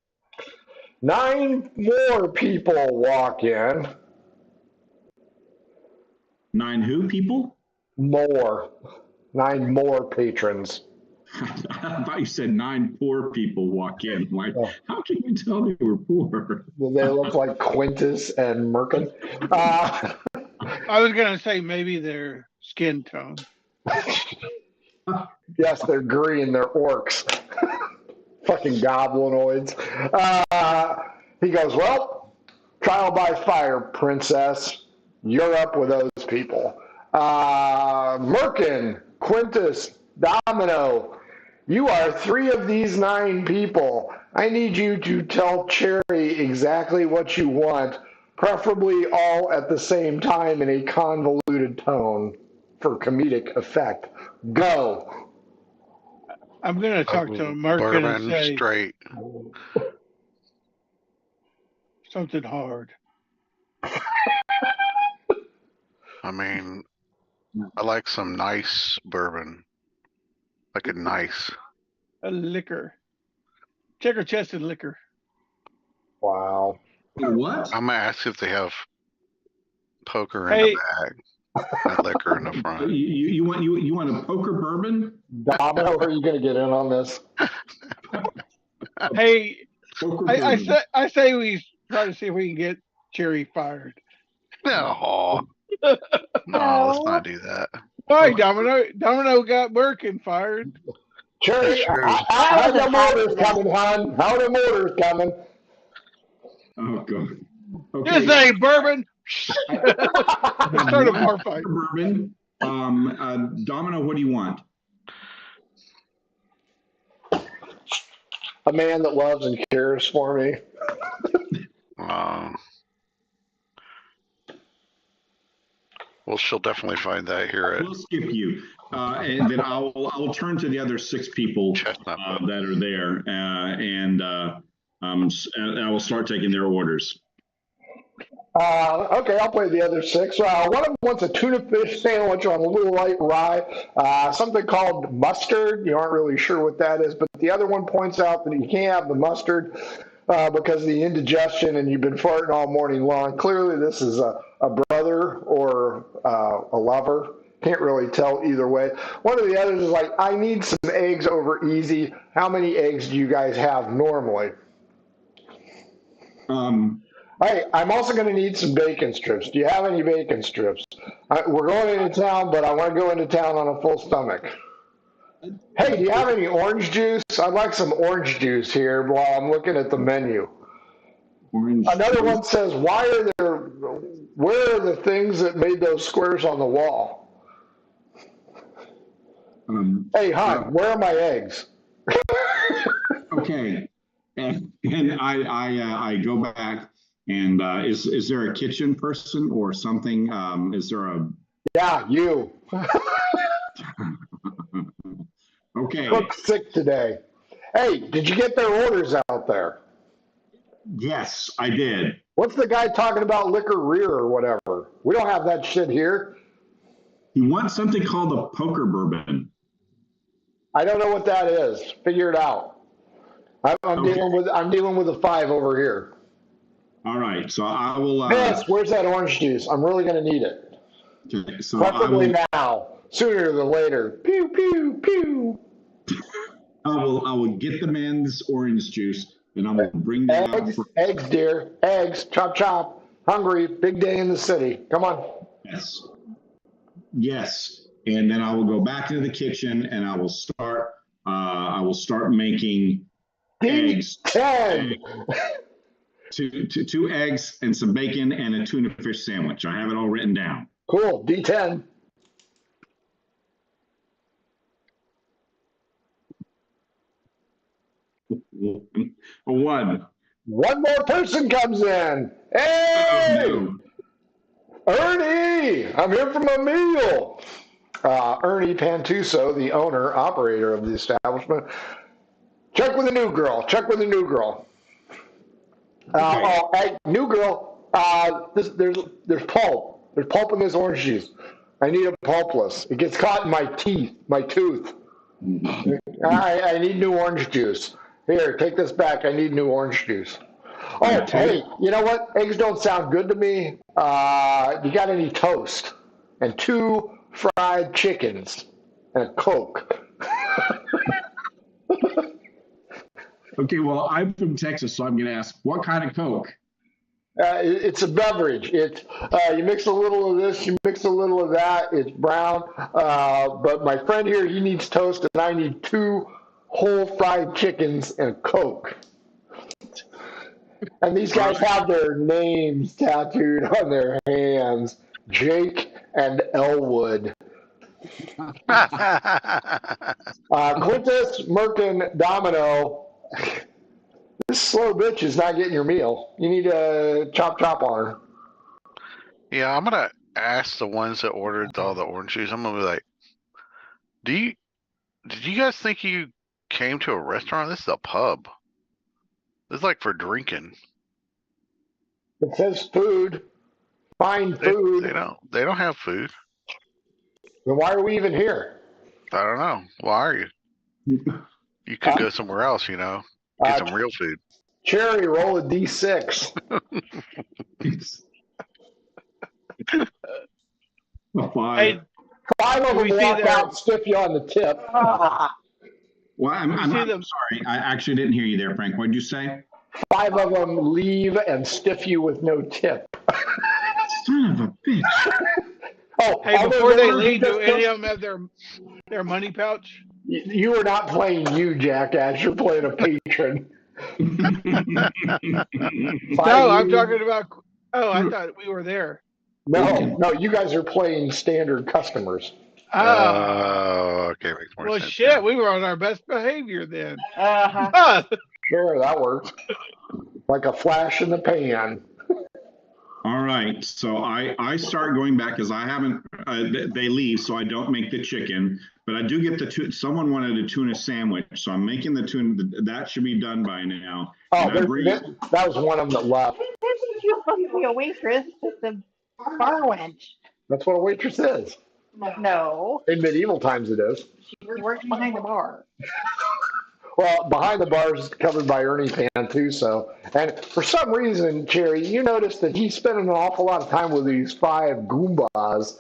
9 more people walk in. 9 who people? More. 9 more patrons. I thought you said 9 poor people walk in. Like, how can you tell they were poor? They look like Quintus and Merkin. I was going to say maybe their skin tone. Yes, they're green. They're orcs. Fucking goblinoids. He goes, well, trial by fire, princess. You're up with those people. Merkin, Quintus, Domino, you are 3 of these 9 people. I need you to tell Cherry exactly what you want, preferably all at the same time in a convoluted tone for comedic effect. Go. I'm going to talk to Merkin and say straight. Something hard. I mean, I like some nice bourbon. Like a nice. A liquor. Checker-chested liquor. Wow. What? I'm going to ask if they have poker in the back and liquor in the front. You want a poker bourbon? Domino, are you going to get in on this? Hey, Poker I say we try to see if we can get Cherry fired. No, let's not do that. Why, Domino? Domino got Birkin fired. Cherry, That's true. how the motors coming, hon? How the motors coming? Oh, God. Just say bourbon. Start a bar fight. Bourbon. Domino, what do you want? A man that loves and cares for me. Well, she'll definitely find that here We'll skip you, and then I'll turn to the other 6 people that are there, and I will start taking their orders. Okay, I'll play the other 6. One of them wants a tuna fish sandwich on a little light rye, something called mustard. You aren't really sure what that is, but the other one points out that you can't have the mustard because of the indigestion and you've been farting all morning long. Clearly, this is a brother or a lover. Can't really tell either way. One of the others is like, I need some eggs over easy. How many eggs do you guys have normally? Hey, I'm also going to need some bacon strips. Do you have any bacon strips? We're going into town, but I want to go into town on a full stomach. Hey, do you have any orange juice? I'd like some orange juice here while I'm looking at the menu. Another one says, where are the things that made those squares on the wall? Hey, hon, where are my eggs? Okay, and I go back. And is there a kitchen person or something? Is there a? Yeah, you. Okay. Cook's sick today. Hey, did you get their orders out there? Yes, I did. What's the guy talking about liquor rear or whatever? We don't have that shit here. He wants something called a poker bourbon. I don't know what that is. Figure it out. I'm dealing with a 5 over here. All right, so I will. Yes, where's that orange juice? I'm really going to need it. Okay, so preferably now, sooner than later. Pew pew pew. I will get the man's orange juice, and I will bring that out. Eggs, dear. Eggs. Chop chop. Hungry. Big day in the city. Come on. Yes. And then I will go back into the kitchen, and I will start. Making eggs. 10. Two eggs and some bacon and a tuna fish sandwich. I have it all written down. Cool. D10. A 1. One more person comes in. Hey! Oh, no. Ernie! I'm here for my meal. Ernie Pantuso, the owner, operator of the establishment. Check with the new girl. Okay. Hey, new girl, there's pulp. There's pulp in this orange juice. I need a pulpless. It gets caught in my tooth. I need new orange juice. Here, take this back. I need new orange juice. Oh, hey, you know what? Eggs don't sound good to me. You got any toast? And 2 fried chickens and a Coke. Okay, well, I'm from Texas, so I'm going to ask, what kind of Coke? It's a beverage. It's you mix a little of this, you mix a little of that. It's brown. But my friend here, he needs toast, and I need 2 whole fried chickens and a Coke. And these guys have their names tattooed on their hands. Jake and Elwood. Quintus, Merkin, Domino. This slow bitch is not getting your meal. You need to chop on her. Yeah, I'm gonna ask the ones that ordered all the orange juice. I'm gonna be like, did you guys think you came to a restaurant? This is a pub. This is like for drinking. It says food. Fine food. They don't have food. Then why are we even here? I don't know. Why are you? You could go somewhere else, get some real food. Cherry, roll a D6. A 5. Hey, 5 of we them see walk their- out and stiff you on the tip. Well, I'm see them- sorry. I actually didn't hear you there, Frank. What did you say? 5 of them leave and stiff you with no tip. Son of a bitch. Oh, Hey, all those before they orders you leave, do just any took- of them have their money pouch? You are not playing you, jackass. You're playing a patron. No, Five I'm leave- talking about. Oh, I thought we were there. No, you guys are playing standard customers. Ah, Okay, makes more well, sense. shit, now. we were on our best behavior then. Uh-huh. Sure, that works. Like a flash in the pan. All right, so I start going back because I haven't. They leave, so I don't make the chicken, but I do get the someone wanted a tuna sandwich, so I'm making the tuna. That should be done by now. Oh, And I bring- that was one of them that left. You're supposed to be a waitress, just a bar wench. That's what a waitress is. No, In medieval times, it is. she works behind the bar. Well, behind the bars is covered by Ernie Pan too. So, and for some reason, Cherry, you noticed that he's spending an awful lot of time with these 5 Goombas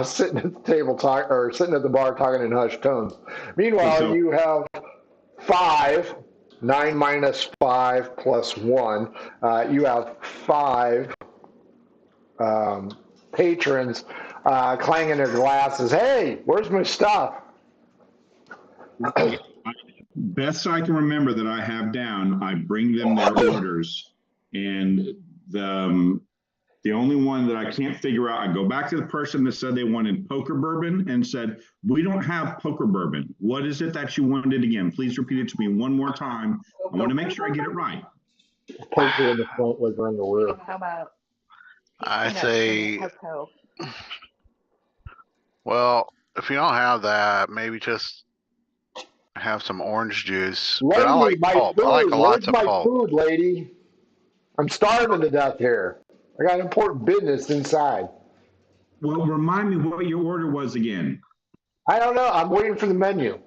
sitting at the table sitting at the bar talking in hushed tones. Meanwhile, you have 5. 9 minus 5 plus 1. You have 5 patrons clanging their glasses. Hey, where's my stuff? Best I can remember that I have down, I bring them their orders, and the only one that I can't figure out, I go back to the person that said they wanted poker bourbon and said, we don't have poker bourbon. What is it that you wanted again? Please repeat it to me one more time. I want to make sure I get it right. Poker in the front, liquor in the rear. How about? I say, Cocoa? well, if you don't have that, maybe just have some orange juice. But Lady, I like my pulp. food. I like Where's lots of my pulp. food, lady? I'm starving to death here. I got important business inside. Well, remind me what your order was again. I don't know. I'm waiting for the menu.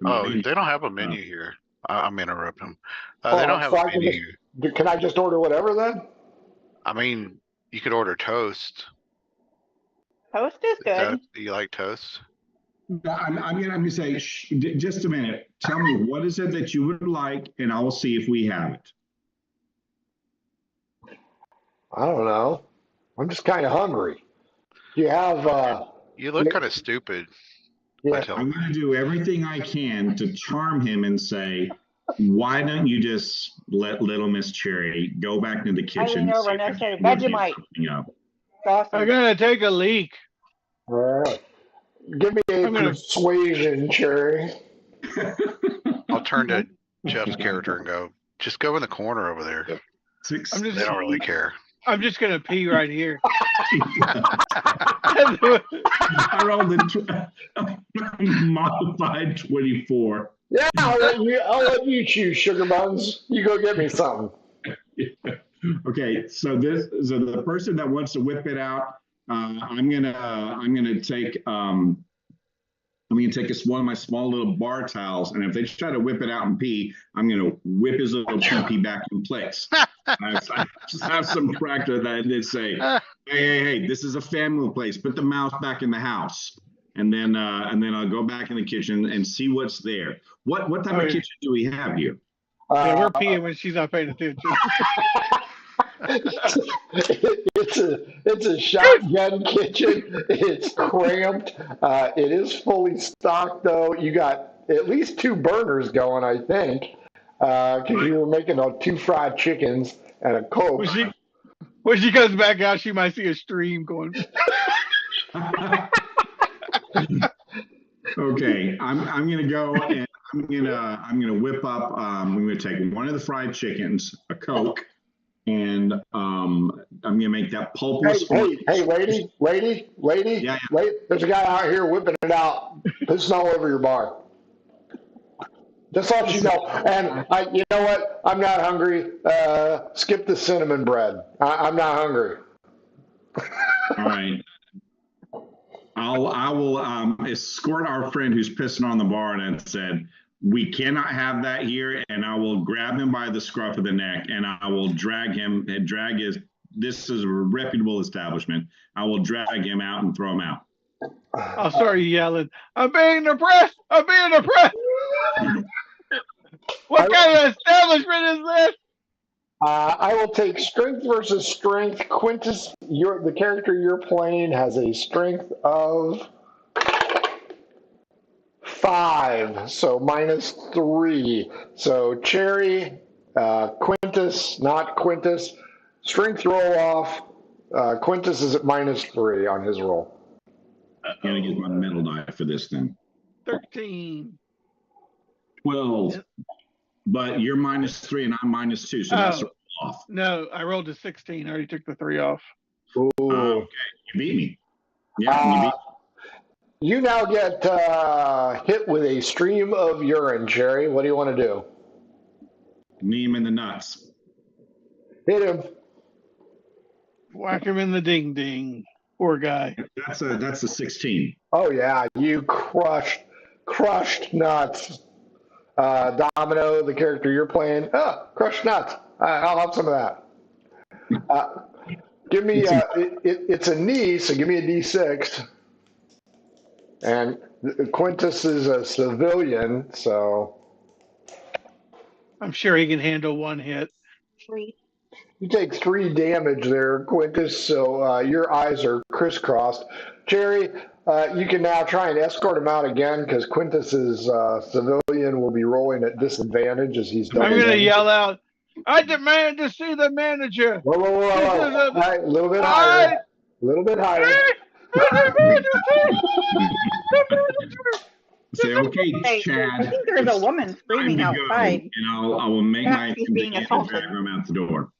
Oh, they don't have a menu here. I'm interrupting them. Oh, They don't have so a I can menu here. Can I just order whatever then? I mean, you could order toast. Toast is good. Do you like toast? I'm gonna say, just a minute. Tell me, what is it that you would like, and I will see if we have it. I don't know. I'm just kind of hungry. Do you have? You look kind of stupid. Yeah. I'm going to do everything I can to charm him and say, why don't you just let little Miss Cherry go back into the kitchen? lean over and and I see say, if we can "Vegemite." get something up." Awesome. I'm gonna take a leak. All right. Give me a I'm gonna- persuasion, Cherry. I'll turn to Jeff's character and go, just go in the corner over there. 6. I'm just- They don't really care. I'm just gonna pee right here. I rolled a modified 24. Yeah, I'll let you choose, Sugar Buns. You go get me something. Okay, so the person that wants to whip it out, I'm gonna take one of my small little bar towels, and if they try to whip it out and pee, I'm gonna whip his little pee back in place. I just have some practice that they say, hey, this is a family place. Put the mouse back in the house, and then I'll go back in the kitchen and see what's there. What type of kitchen do we have here? Yeah, we're peeing when she's not paying attention. It's a shotgun kitchen. It's cramped. It is fully stocked, though. You got at least 2 burners going, I think, because you were making 2 fried chickens and a Coke. When she comes back out, she might see a stream going. Okay, I'm gonna go and I'm gonna whip up. I'm gonna take one of the fried chickens, a Coke, and I'm gonna make that pulpless. Hey, lady, Yeah. there's a guy out here whipping it out, pissing all over your bar. Just let you know. And you know what? I'm not hungry. Skip the cinnamon bread. I'm not hungry. All right. I will escort our friend who's pissing on the bar and said, we cannot have that here, and I will grab him by the scruff of the neck and I will drag this is a reputable establishment. I will drag him out and throw him out. I'll start yelling, I'm being oppressed! I'm being oppressed! What kind of establishment is this? I will take strength versus strength. Quintus, the character you're playing has a strength of 5, so -3. So Cherry, Quintus, not Quintus. Strength roll off. Quintus is at -3 on his roll. I'm going to get my metal die for this then. 13. 12. But you're -3 and I'm -2, so that's off. No, I rolled a 16. I already took the 3 off. Ooh. Okay, you beat me. Yeah, you beat me. You now get hit with a stream of urine, Cherry. What do you want to do? Knee him in the nuts. Hit him. Whack him in the ding ding. Poor guy. That's a 16. Oh yeah, you crushed nuts. Domino, the character you're playing, crushed nuts. I'll have some of that. Give me it's a knee, so give me a D6. And Quintus is a civilian, so I'm sure he can handle one hit. 3. you take 3 damage there, Quintus. So your eyes are crisscrossed. Jerry, you can now try and escort him out again because Quintus's civilian will be rolling at disadvantage as he's double. I'm going to yell out, I demand to see the manager. Whoa. All right, a little bit higher. A little bit higher. Say, okay, Hey, Chad. I think there's a woman screaming outside. And I will make my She's being assaulted. drag him out the door.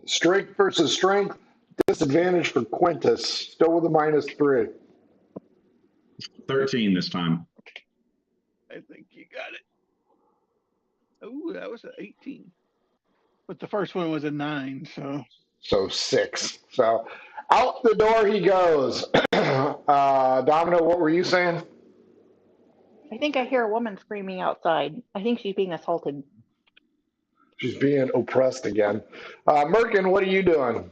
Strength versus strength. Disadvantage for Quintus. Still with a -3. 13 this time. I think you got it. Oh, that was an 18. But the first one was a 9, So 6. So out the door he goes. Domino, what were you saying? I think I hear a woman screaming outside. I think she's being assaulted. She's being oppressed again. Merkin, what are you doing?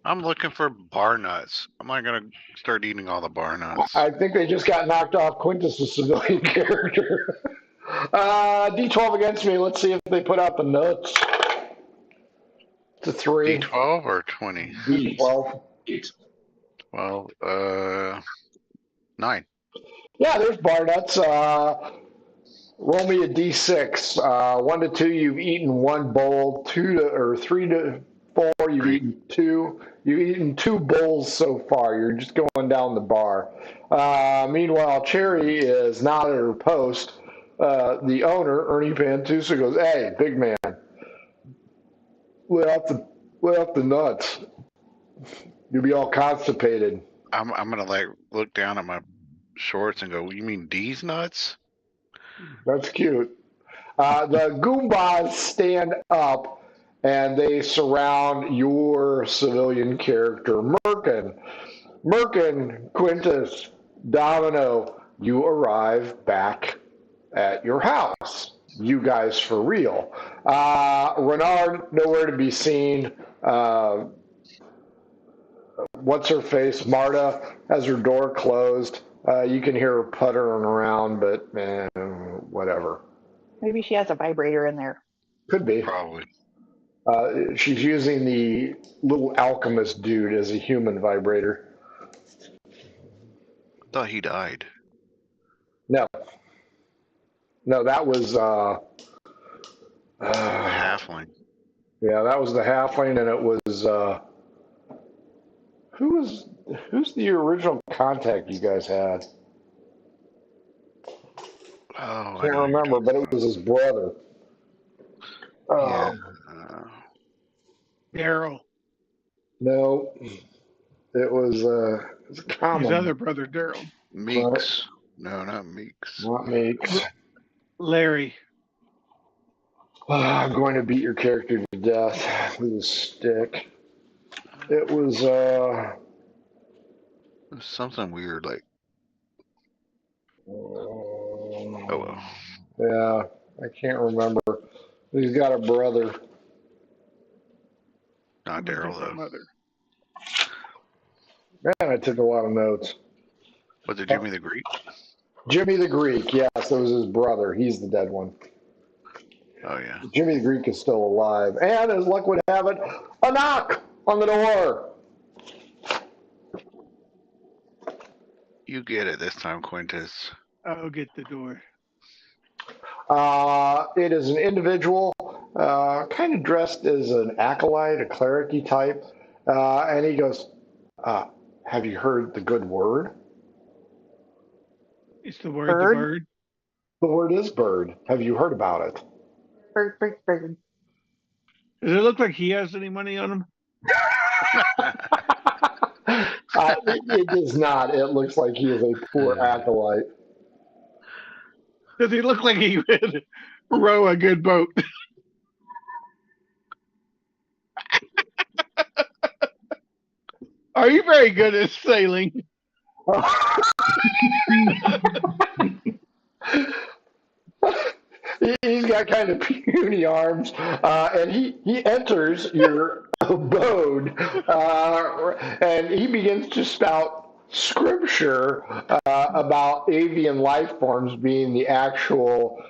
I'm looking for bar nuts. I'm not gonna start eating all the bar nuts. I think they just got knocked off Quintus' civilian character. D12 against me. Let's see if they put out the nuts. It's a 3. D12 or 20? D12. Well, 9. Yeah, there's bar nuts. Roll me a D6. 1 to 2, you've eaten 1 bowl. 3 to 4, you've eaten 2. You've eaten 2 bowls so far. You're just going down the bar. Meanwhile, Cherry is not at her post. The owner, Ernie Pantusa, goes, "Hey, big man, lay off the nuts. You'll be all constipated." I'm gonna look down at my shorts and go, "You mean these nuts?" That's cute. The Goombas stand up and they surround your civilian character, Merkin. Merkin, Quintus, Domino, you arrive back at your house. You guys for real. Renard, nowhere to be seen. What's her face? Marta has her door closed. You can hear her puttering around, but whatever. Maybe she has a vibrator in there. Could be. Probably. She's using the little alchemist dude as a human vibrator. I thought he died. No, that was Halfling. Yeah, that was the halfling, and it was who's the original contact you guys had? Oh, I can't remember, but it was his brother. Yeah. Daryl. No, it was common. His other brother, Daryl. Meeks. No, not Meeks. Not Meeks. Larry. I'm going to beat your character to death with a stick. It was It was something weird, like. Oh well. Yeah, I can't remember. He's got a brother. Not Daryl, though. Mother. Man, I took a lot of notes. Was it Jimmy the Greek? Jimmy the Greek, yes, it was his brother. He's the dead one. Oh, yeah. Jimmy the Greek is still alive. And as luck would have it, a knock on the door. You get it this time, Quintus. I'll get the door. It is an individual, kind of dressed as an acolyte, a cleric type. And he goes, have you heard the good word? It's the word, Bird? the bird. The word is bird. Have you heard about it? Bird, bird, bird. Does it look like he has any money on him? It does not. It looks like he is a poor acolyte. Does he look like he would row a good boat? Are you very good at sailing? He's got kind of puny arms, and he enters your abode, and he begins to spout scripture about avian life forms being the actual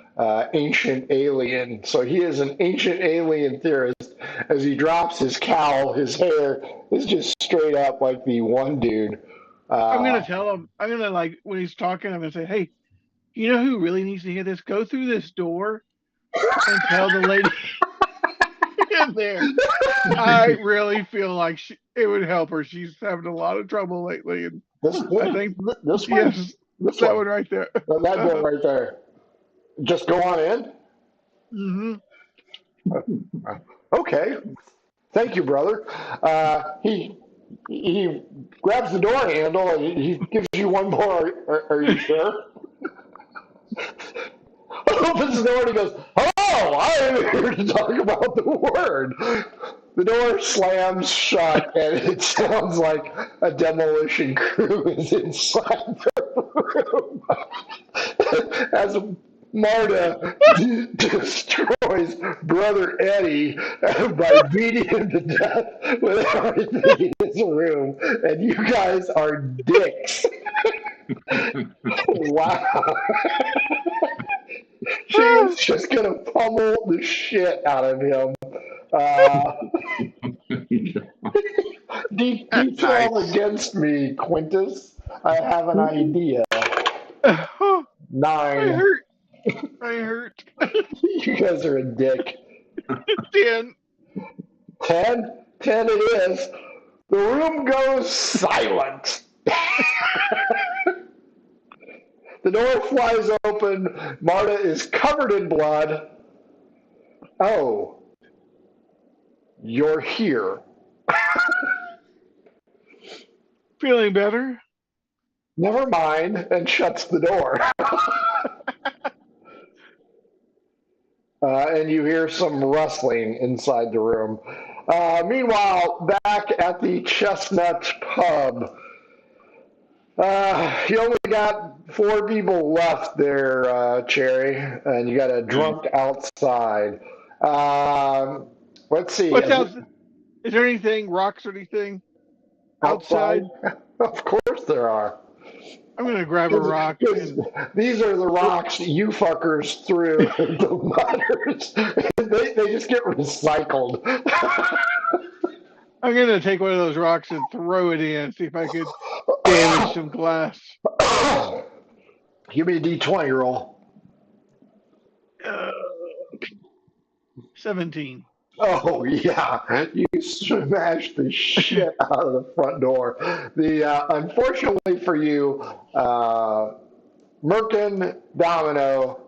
ancient alien. So he is an ancient alien theorist. As he drops his cowl, his hair is just straight up like the one dude. I'm gonna tell him. I'm gonna when he's talking. I'm gonna say, "Hey, you know who really needs to hear this? Go through this door and tell the lady in there. I really feel like it would help her. She's having a lot of trouble lately, and I think this one, yes, that one right there. that one right there. Just go on in. Mm-hmm. Okay. Thank you, brother. He grabs the door handle and he gives you one more. Are you sure? Opens the door and he goes, "Hello, I am here to talk about the word." The door slams shut and it sounds like a demolition crew is inside the room. As Marta destroys Brother Eddie by beating him to death with everything in his room, and you guys are dicks. Wow. She's just gonna pummel the shit out of him. Detail Nice. against me, Quintus. I have an idea. 9. I hurt. You guys are a dick. 10. 10? 10 it is. The room goes silent. The door flies open. Marta is covered in blood. Oh, you're here. Feeling better? Never mind, and shuts the door. And you hear some rustling inside the room. Meanwhile, back at the Chestnut Pub, you only got 4 people left there, Cherry, and you got a drunk outside. Let's see. What's else? Is there anything, rocks or anything outside? Of course there are. I'm going to grab a rock. These are the rocks you fuckers threw the mutters. They just get recycled. I'm going to take one of those rocks and throw it in, see if I could damage some glass. Give me a D20 roll. 17. Oh, yeah. You smashed the shit out of the front door. Unfortunately for you, Merkin, Domino,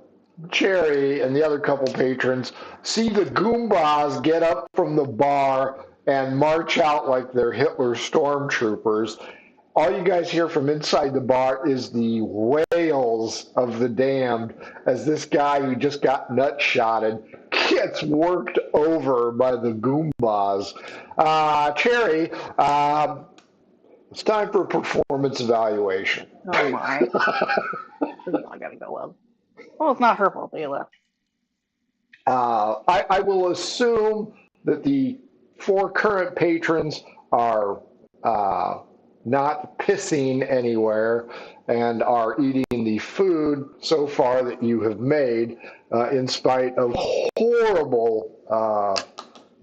Cherry, and the other couple patrons see the Goombas get up from the bar and march out like they're Hitler stormtroopers. All you guys hear from inside the bar is the wails of the damned as this guy who just got nut-shotted gets worked over by the Goombas. Cherry, it's time for a performance evaluation. Oh my. This is all gotta go well. Well, it's not her fault they left. I will assume that the 4 current patrons are not pissing anywhere and are eating the food so far that you have made, in spite of horrible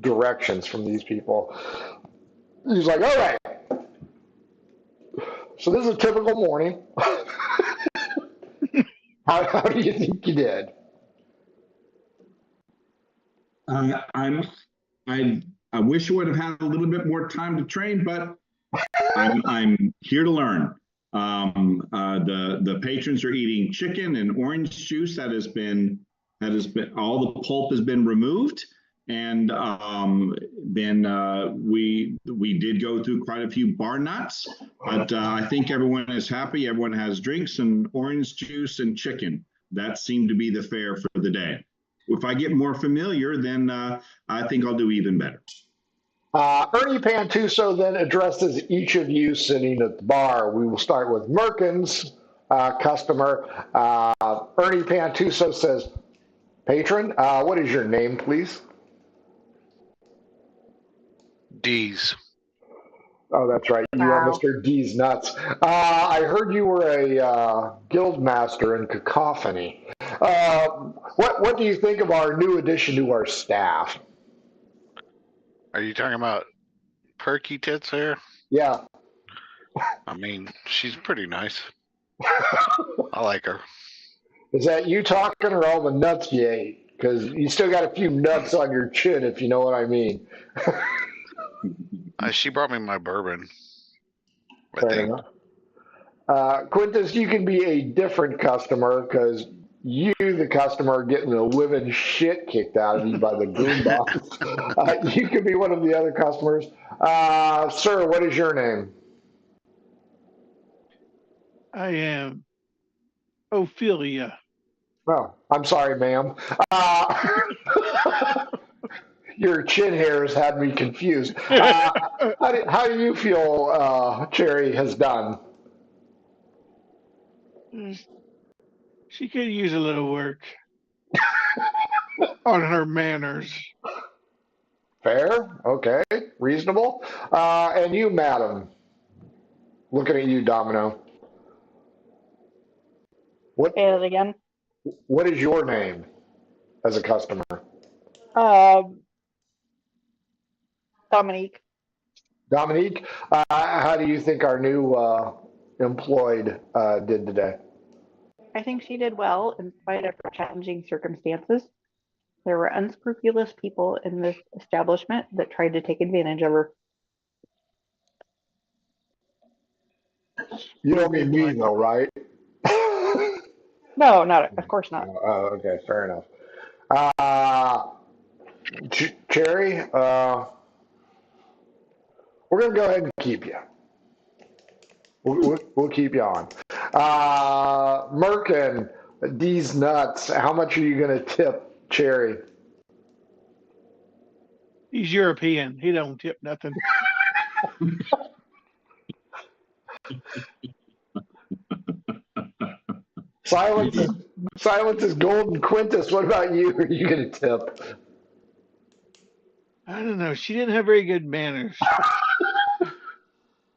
directions from these people. He's like, all right, so this is a typical morning. How do you think you did? I wish I would have had a little bit more time to train, but I'm here to learn. The patrons are eating chicken and orange juice that has been all the pulp has been removed, and then we did go through quite a few bar nuts, but I think everyone is happy. Everyone has drinks and orange juice and chicken. That seemed to be the fare for the day. If I get more familiar, then I think I'll do even better. Ernie Pantuso then addresses each of you sitting at the bar. We will start with Merkin's customer. Ernie Pantuso says, patron, what is your name, please? D's. Oh, that's right. You are Mr. D's Nuts. I heard you were a guild master in Cacophony. What do you think of our new addition to our staff? Are you talking about Perky Tits there? Yeah. I mean, she's pretty nice. I like her. Is that you talking or all the nuts you ate? Because you still got a few nuts on your chin, if you know what I mean. She brought me my bourbon. Fair enough. Quintus, you can be a different customer because you, the customer, are getting the living shit kicked out of you by the goon boss. You could be one of the other customers. Sir, what is your name? I am Ophelia. Oh, I'm sorry, ma'am. Your chin hairs had me confused. How do you feel Cherry has done? She could use a little work on her manners. Fair, okay, reasonable. And you, madam, looking at you, Domino. Say it again. What is your name as a customer? Dominique. Dominique, how do you think our new employed did today? I think she did well in spite of her challenging circumstances. There were unscrupulous people in this establishment that tried to take advantage of her. You don't mean me, though, right? No, not of course not. Oh, okay, fair enough. Cherry, we're going to go ahead and keep you. We'll keep you on. Merkin, these nuts, how much are you going to tip Cherry? He's European. He don't tip nothing. Silence is golden. Quintus, what about you? Are you going to tip? I don't know. She didn't have very good manners.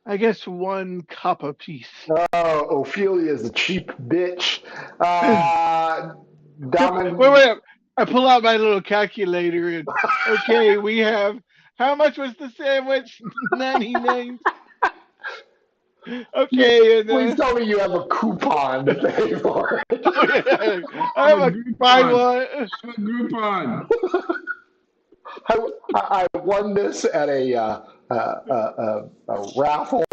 I guess 1 cup apiece. Oh, Ophelia's a cheap bitch. Wait. I pull out my little calculator and, okay, we have, how much was the sandwich? 99. Okay. And, please tell me you have a coupon to pay for it. I have a buy one. I have a Groupon. I won this at a raffle.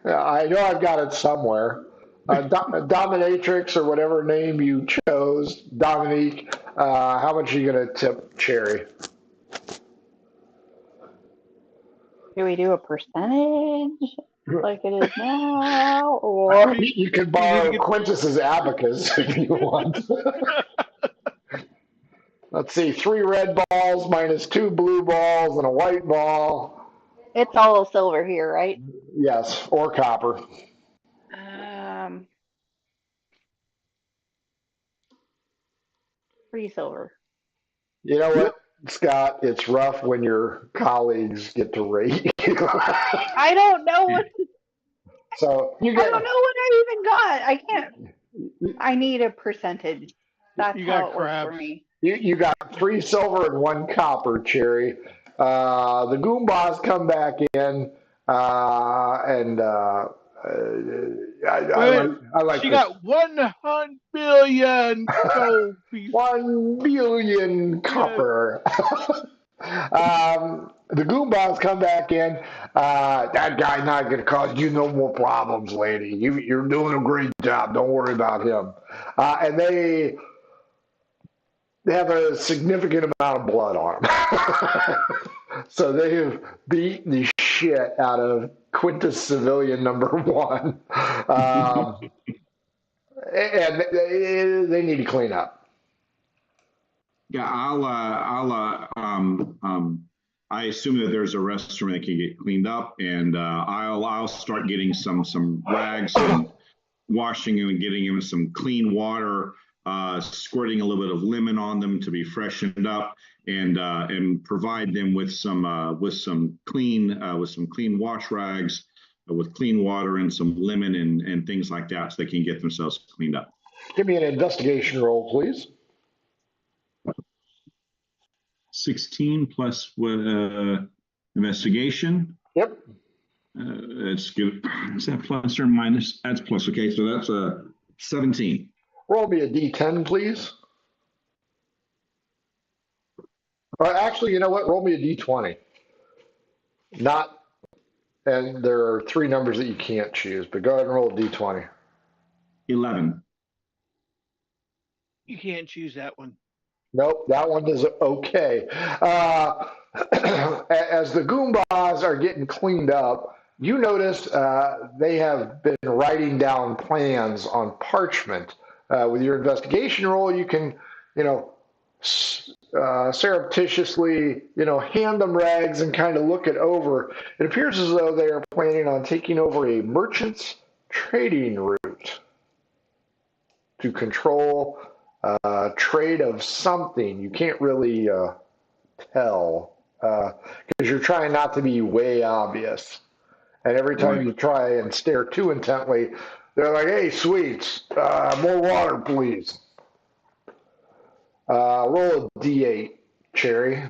I know I've got it somewhere. Dominatrix or whatever name you chose, Dominique. How much are you going to tip Cherry? Do we do a percentage like it is now, or You can borrow Quintus's abacus if you want. Let's see, 3 red balls minus 2 blue balls and a white ball. it's all silver here, right? Yes, or copper. 3 silver. You know what? Scott, it's rough when your colleagues get to rate you. I don't know what So you I get don't know what I even got. I can't. I need a percentage. That's You how got it works for crabs. me. you got 3 silver and 1 copper, Cherry. The Goombas come back in, and I like She this. got 100 billion gold pieces. 1 billion copper. The Goombas come back in. That guy's not going to cause you no more problems, lady. You're doing a great job. Don't worry about him. And they have a significant amount of blood on them. So they have beat the shit out of Quintus Civilian number 1. And they need to clean up. Yeah, I assume that there's a restroom that can get cleaned up, and I'll start getting some rags and washing them and getting them some clean water, squirting a little bit of lemon on them to be freshened up, and provide them with some clean wash rags, with clean water and some lemon and things like that, so they can get themselves cleaned up. Give me an investigation roll, please. 16 plus investigation. Yep. That's good. Is that plus or minus? That's plus. Okay, so that's 17. Roll me a d10, please. Actually, you know what? Roll me a d20. Not, and there are 3 numbers that you can't choose, but go ahead and roll a d20. 11. You can't choose that one. Nope, that one is okay. As the Goombas are getting cleaned up, you notice they have been writing down plans on parchment. With your investigation roll, you can, surreptitiously, hand them rags and kind of look it over. It appears as though they are planning on taking over a merchant's trading route to control trade of something. You can't really tell because you're trying not to be way obvious. And every time you try and stare too intently, they're like, "Hey, sweets, more water, please." Roll a d8, Cherry.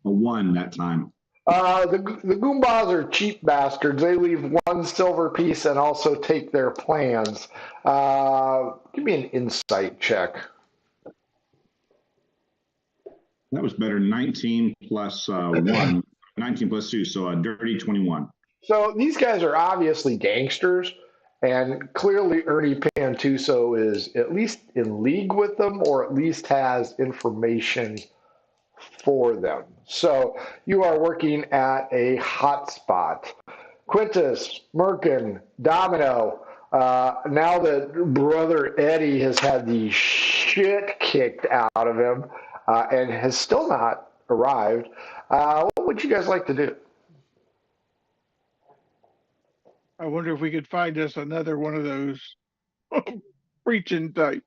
A 1 that time. The Goombas are cheap bastards. They leave 1 silver piece and also take their plans. Give me an insight check. That was better. 19 plus 1. 19 plus 2, so a dirty 21. So these guys are obviously gangsters, and clearly Ernie Pantuso is at least in league with them, or at least has information for them. So you are working at a hotspot. Quintus, Merkin, Domino. Now that brother Eddie has had the shit kicked out of him and has still not arrived, what would you guys like to do? I wonder if we could find us another one of those preaching type.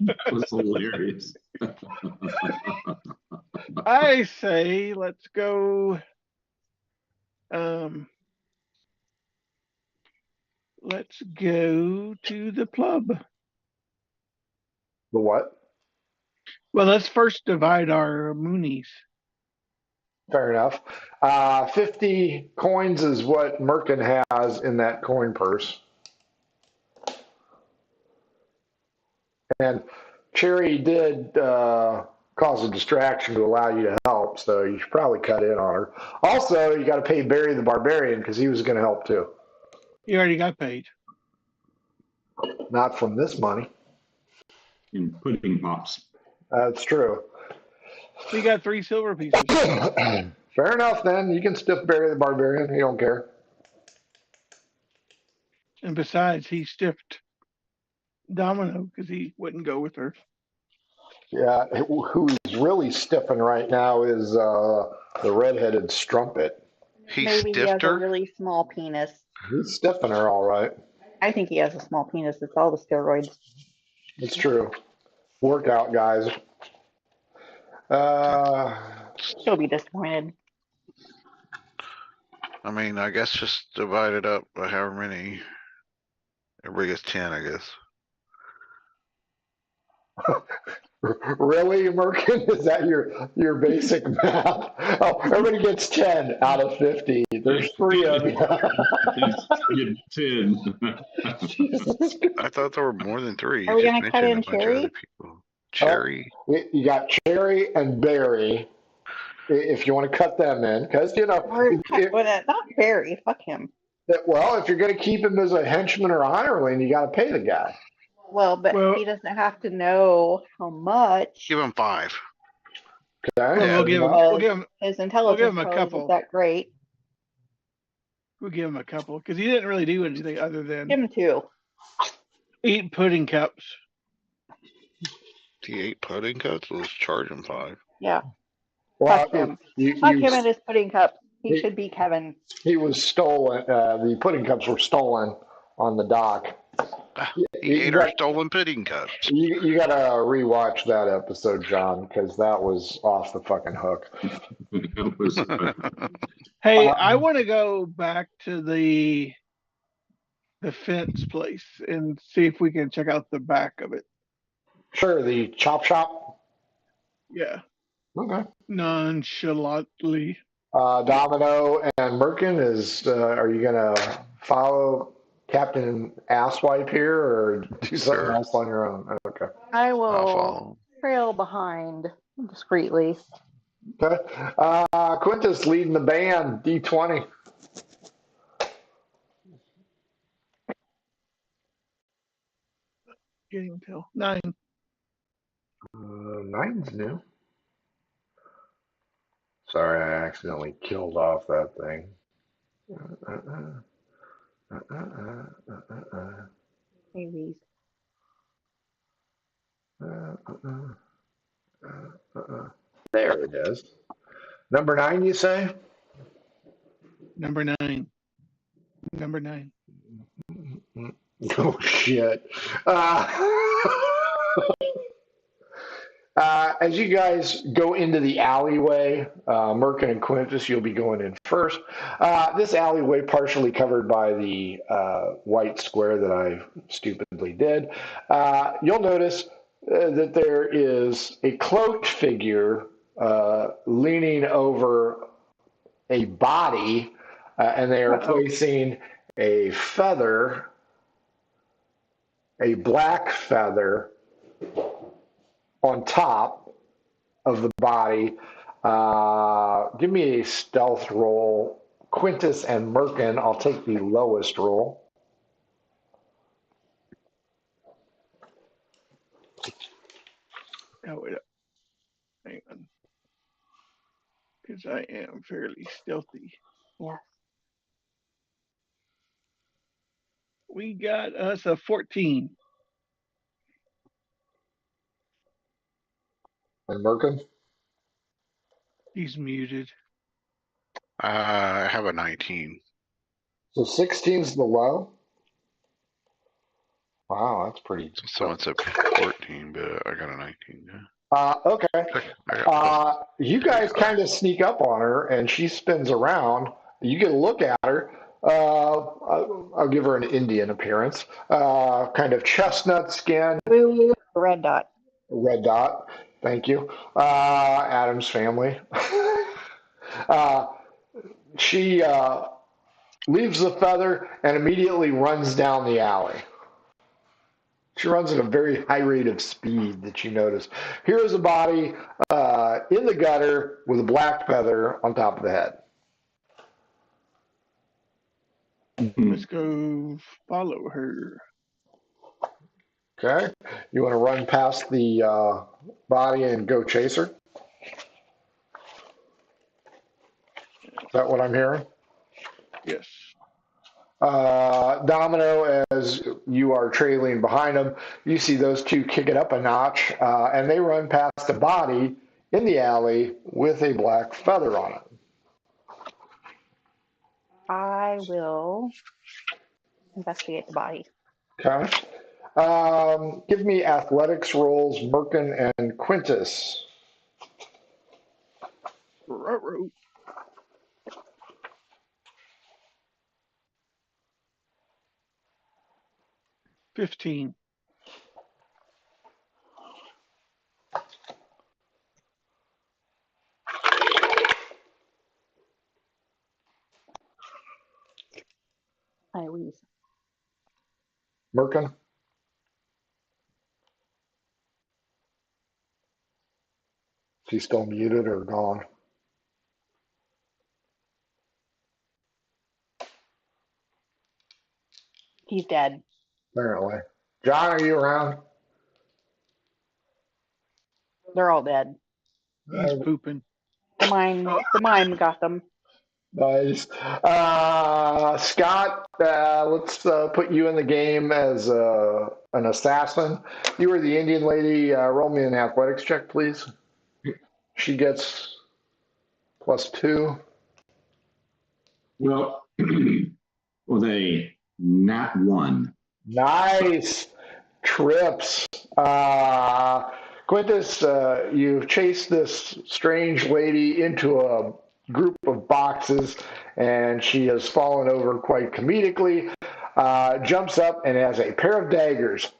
That was hilarious. I say let's go. Let's go to the pub. The what? Well, let's first divide our moonies. Fair enough. 50 coins is what Merkin has in that coin purse. And Cherry did cause a distraction to allow you to help, so you should probably cut in on her. Also, you got to pay Barry the Barbarian because he was going to help too. You already got paid. Not from this money. In pudding pops. That's true. We got 3 silver pieces. Fair enough, then. You can stiff Barry the Barbarian. He don't care. And besides, he stiffed Domino because he wouldn't go with her. Yeah, who's really stiffing right now is the redheaded strumpet. He Maybe he has stiffed a her? really small penis. He's stiffing her all right. I think he has a small penis. It's all the steroids. It's true. Workout, guys. She'll be disappointed. I mean, I guess just divide it up by however many. Everybody gets 10, I guess. Really, Merkin? Is that your basic math? Oh, everybody gets 10 out of 50. There's 3 of you. Get 10. I thought there were more than 3. Are You we just gonna cut mentioned in a bunch of Cherry? other people. Cherry. You got Cherry and Barry. If you want to cut them in, because Not Barry. Fuck him. well, if you're going to keep him as a henchman or a hireling, you got to pay the guy. Well, but he doesn't have to know how much. Give him 5. Okay. Well, we'll give him his intelligence a probably couple. isn't that great. We'll give him a couple because he didn't really do anything other than Give him 2. eat pudding cups. He ate pudding cups. Let's charge him 5. Yeah. Well, Fuck him. Fuck him and his pudding cup. He should be Kevin. He was stolen. The pudding cups were stolen on the dock. He ate our stolen pudding cups. You got to rewatch that episode, John, because that was off the fucking hook. Hey, I want to go back to the fence place and see if we can check out the back of it. Sure, the chop shop. Yeah. Okay. Nonchalantly. Domino and Merkin, are you gonna follow Captain Asswipe here, or do something else on your own? Okay. I will trail behind discreetly. Okay. Quintus leading the band, D20. Getting till 9. 9's new. Sorry, I accidentally killed off that thing. Maybe. There it is. Number 9, you say? Number 9. Number 9. Oh, shit. As you guys go into the alleyway, Merkin and Quintus, you'll be going in first. This alleyway partially covered by the white square that I stupidly did. You'll notice that there is a cloaked figure leaning over a body, and they are placing a feather, a black feather, on top of the body. Give me a stealth roll. Quintus and Merkin, I'll take the lowest roll. Oh, wait up. Hang on. Because I am fairly stealthy. Yeah. We got us a 14. And Merkin? He's muted. I have a 19. So 16's the low? Wow, that's pretty. Someone's at 14, but I got a 19. Yeah. Okay. You guys kind of sneak up on her, and she spins around. You get a look at her. I'll give her an Indian appearance. Kind of chestnut skin. Red dot. Red dot. Thank you. Adam's family. She leaves the feather and immediately runs down the alley. She runs at a very high rate of speed that you notice. Here is a body in the gutter with a black feather on top of the head. Let's go follow her. Okay. You want to run past the body and go chase her? Is that what I'm hearing? Yes. Domino, as you are trailing behind them, you see those two kick it up a notch, and they run past a body in the alley with a black feather on it. I will investigate the body. Okay. Give me athletics rolls, Merkin and Quintus. Ruh-roh. 15. I wheeze. Merkin? Is he still muted or gone? He's dead. Apparently. John, are you around? They're all dead. He's pooping. The mime got them. Nice. Scott, let's put you in the game as an assassin. You were the Indian lady. Roll me an athletics check, please. She gets +2. Well, with a nat 1. Nice. Trips. Quintus, you've chased this strange lady into a group of boxes, and she has fallen over quite comedically. Jumps up and has a pair of daggers.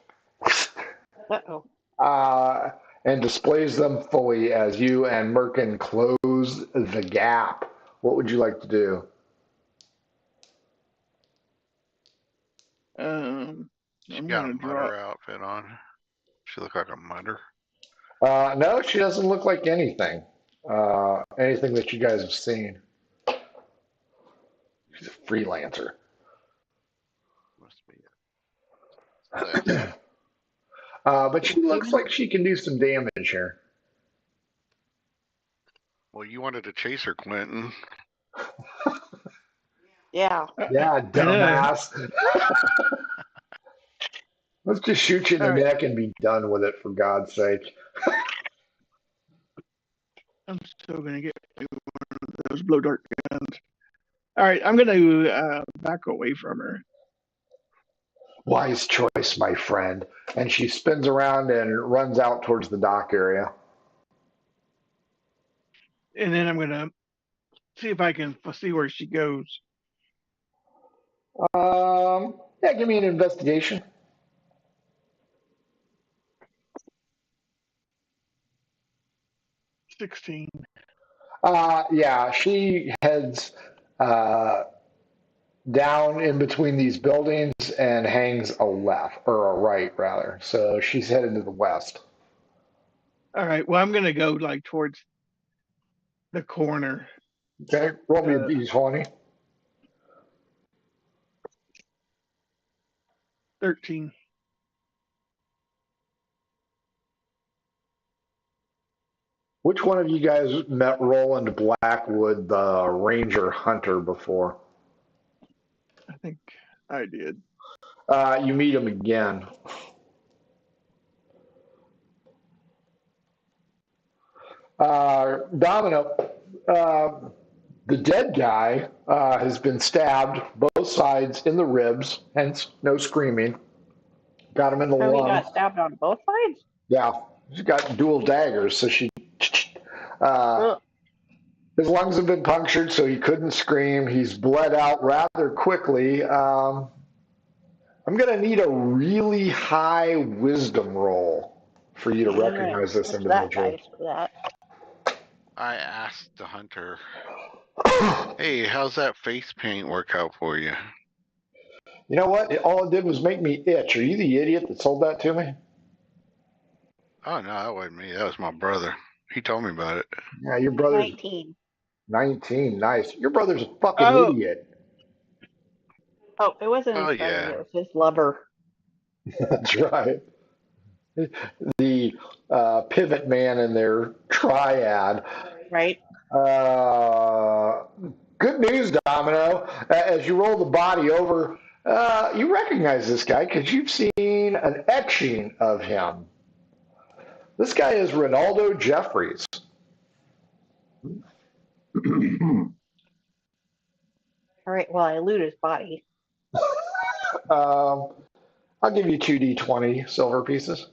Uh-oh. And displays them fully as you and Merkin close the gap. What would you like to do? She I'm got a gonna mutter draw. outfit on. She look like a mutter. No, she doesn't look like anything. Anything that you guys have seen. She's a freelancer. Must be it. But she looks like she can do some damage here. Well, you wanted to chase her, Quentin. Yeah. Yeah, dumbass. Let's just shoot you in the All right. neck and be done with it, for God's sake. I'm still gonna get one of those blow dart guns. All right, I'm gonna back away from her. Wise choice, my friend. And she spins around and runs out towards the dock area. And then I'm gonna see if I can see where she goes. Yeah, give me an investigation. 16. Yeah, she heads down in between these buildings and hangs a left, or a right, rather. So she's headed to the west. All right, well, I'm gonna go like towards the corner. Okay, roll me a d20. 13. Which one of you guys met Roland Blackwood, the Ranger Hunter, before? I think I did. You meet him again. Domino, the dead guy has been stabbed both sides in the ribs, hence no screaming. Got him in the So he lung. got stabbed on both sides? Yeah, she's got dual daggers, so she. Ugh. His lungs have been punctured, so he couldn't scream. He's bled out rather quickly. I'm going to need a really high wisdom roll for you to recognize this What's that, individual. guys, for that? I asked the hunter, hey, how's that face paint work out for you? You know what? All it did was make me itch. Are you the idiot that sold that to me? Oh, no, that wasn't me. That was my brother. He told me about it. Yeah, your brother's 19. 19. Nice. Your brother's a fucking idiot. Oh, it wasn't his brother. Yeah. It was his lover. That's right. The pivot man in their triad. Right. Good news, Domino. As you roll the body over, you recognize this guy because you've seen an etching of him. This guy is Ronaldo Jeffries. All right. Well, I loot his body. I'll give you 2d20 silver pieces.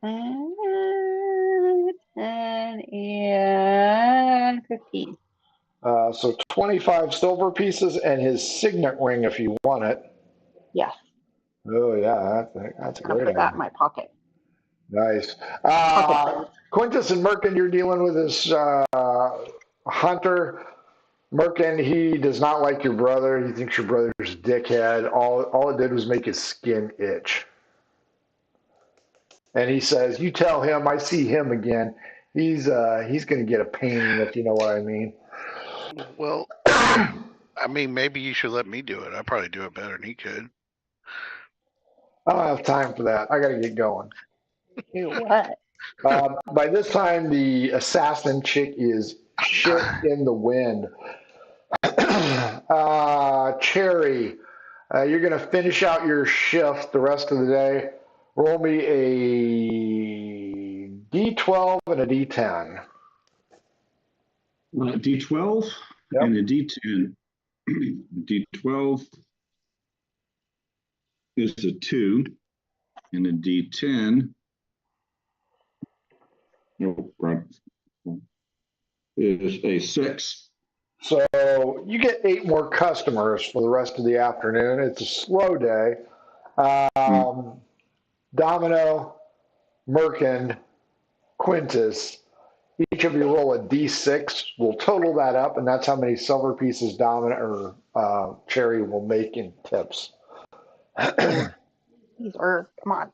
And 10 and 15. So 25 silver pieces and his signet ring if you want it. Yes. Oh, yeah, that's a I'm gonna great put that idea. in my pocket. Nice. Pocket. Quintus and Merkin, you're dealing with this hunter. Merkin, he does not like your brother. He thinks your brother's a dickhead. All it did was make his skin itch. And he says, "You tell him I see him again. He's going to get a painting, if you know what I mean." Well, I mean, maybe you should let me do it. I'd probably do it better than he could. I don't have time for that. I got to get going. Do what? By this time, the assassin chick is shit in the wind. Cherry, you're going to finish out your shift the rest of the day. Roll me a D12 and a D10. D12 Yep. and a D10. D12 is a 2, and a D10 is a 6. So you get 8 more customers for the rest of the afternoon. It's a slow day. Domino, Merkin, Quintus, each of you roll a d6. We'll total that up, and that's how many silver pieces Domino or Cherry will make in tips. These are, come on.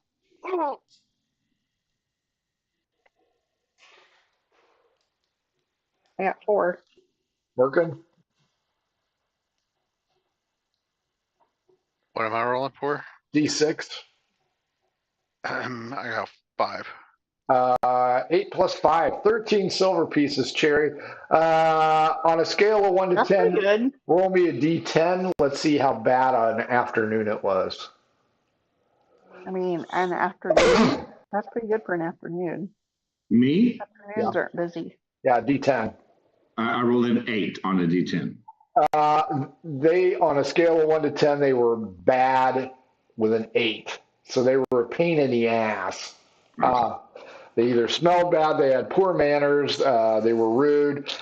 I got 4. Merkin, What am I rolling for? d6. I got 5. 8 plus 5, 13 silver pieces, Cherry. On a scale of 1 to That's 10, pretty good. roll me a d10. Let's see how bad an afternoon it was. I mean, an afternoon. That's pretty good for an afternoon. Me? Afternoons aren't busy. Yeah, d10. I rolled an 8 on a D10. They, on a scale of 1 to 10, they were bad with an 8. So they were a pain in the ass. They either smelled bad, they had poor manners, they were rude.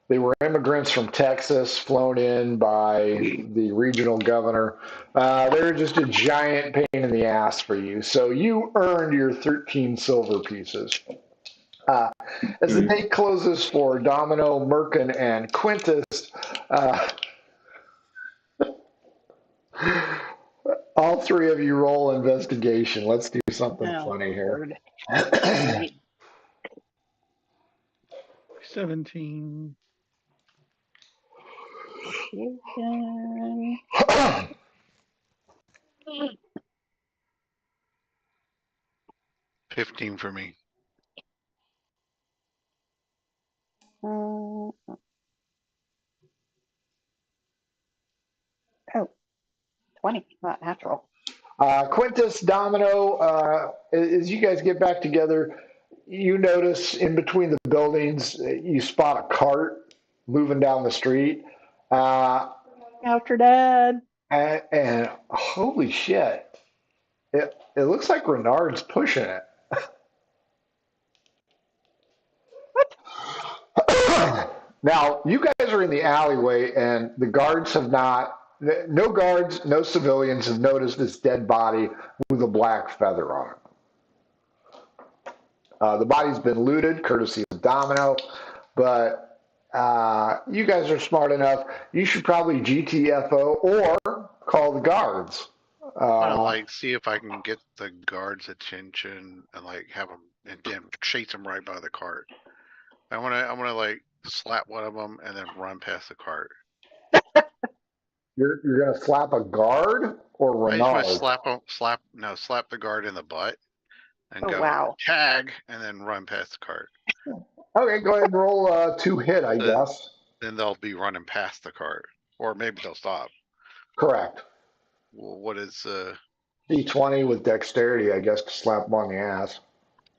They were immigrants from Texas, flown in by the regional governor. They were just a giant pain in the ass for you. So you earned your 13 silver pieces. As the day closes for Domino, Merkin, and Quintus, all 3 of you roll investigation. Let's do something funny here. 17. 15 for me. Oh, 20, not natural. Quintus, Domino, as you guys get back together, you notice in between the buildings, you spot a cart moving down the street. After Dad. And holy shit, it looks like Renard's pushing it. Now, you guys are in the alleyway, and the guards have not, no guards, no civilians have noticed this dead body with a black feather on it. The body's been looted, courtesy of Domino, but you guys are smart enough. You should probably GTFO or call the guards. I want to like see if I can get the guards' attention and like have them and then chase them right by the cart. I want to like slap one of them and then run past the cart. You're gonna slap a guard or Renard? I just want to slap the guard in the butt and go tag and then run past the cart. Okay, go ahead and roll 2 hit, I guess. Then they'll be running past the cart, or maybe they'll stop. Correct. Well, what is D20 with dexterity, I guess, to slap them on the ass.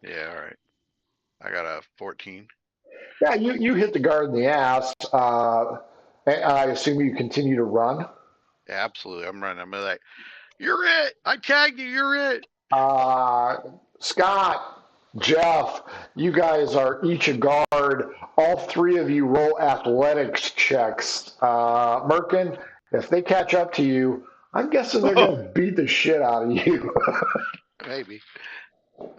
Yeah, all right. I got a 14. Yeah, you hit the guard in the ass. And I assume you continue to run. Yeah, absolutely. I'm running. I'm like, you're it. I tagged you. You're it. Scott, Jeff, you guys are each a guard. All three of you roll athletics checks. Merkin, if they catch up to you, I'm guessing they're going to beat the shit out of you. Maybe.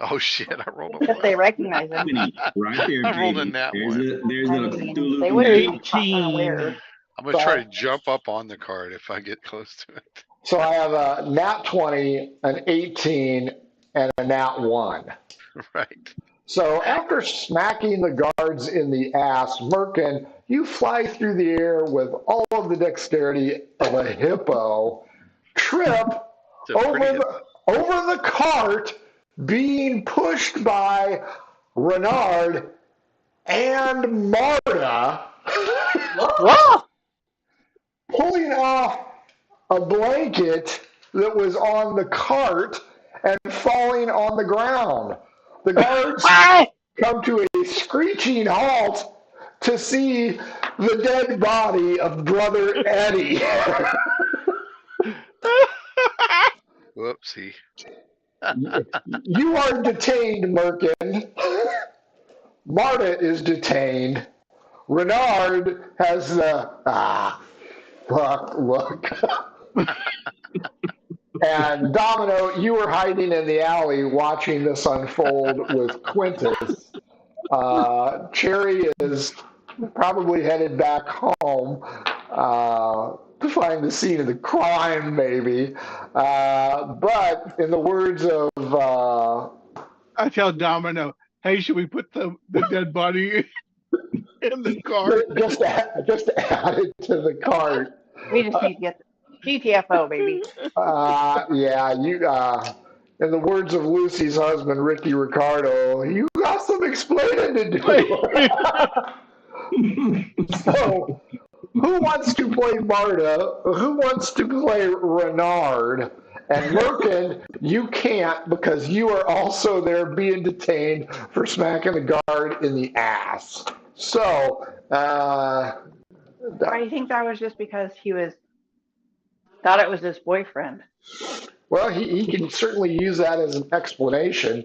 Oh shit! I rolled a If they one. recognize him. Right there, I rolled a baby. nat There's one. there's I the mean, Cthulhu they wouldn't connection. be caught unawares. I'm gonna try to jump up on the card if I get close to it. So I have a nat 20, an 18, and a nat 1. Right. So after smacking the guards in the ass, Merkin, you fly through the air with all of the dexterity of a hippo, trip It's a pretty hit. over the cart, being pushed by Renard and Marta, Whoa! pulling off a blanket that was on the cart and falling on the ground. The guards come to a screeching halt to see the dead body of Brother Eddie. Whoopsie. You are detained, Merkin. Marta is detained. Renard has the look. And Domino, you were hiding in the alley watching this unfold with Quintus. Cherry is probably headed back home to find the scene of the crime, maybe. But in the words of I tell Domino, hey, should we put the dead body in the cart? just to add it to the cart. We just need to get GTFO, baby. Yeah, you. In the words of Lucy's husband, Ricky Ricardo, you got some explaining to do. So, who wants to play Marta? Who wants to play Renard? And Merkin, you can't because you are also there being detained for smacking the guard in the ass. So, I think that was just because he thought it was his boyfriend. well, he can certainly use that as an explanation.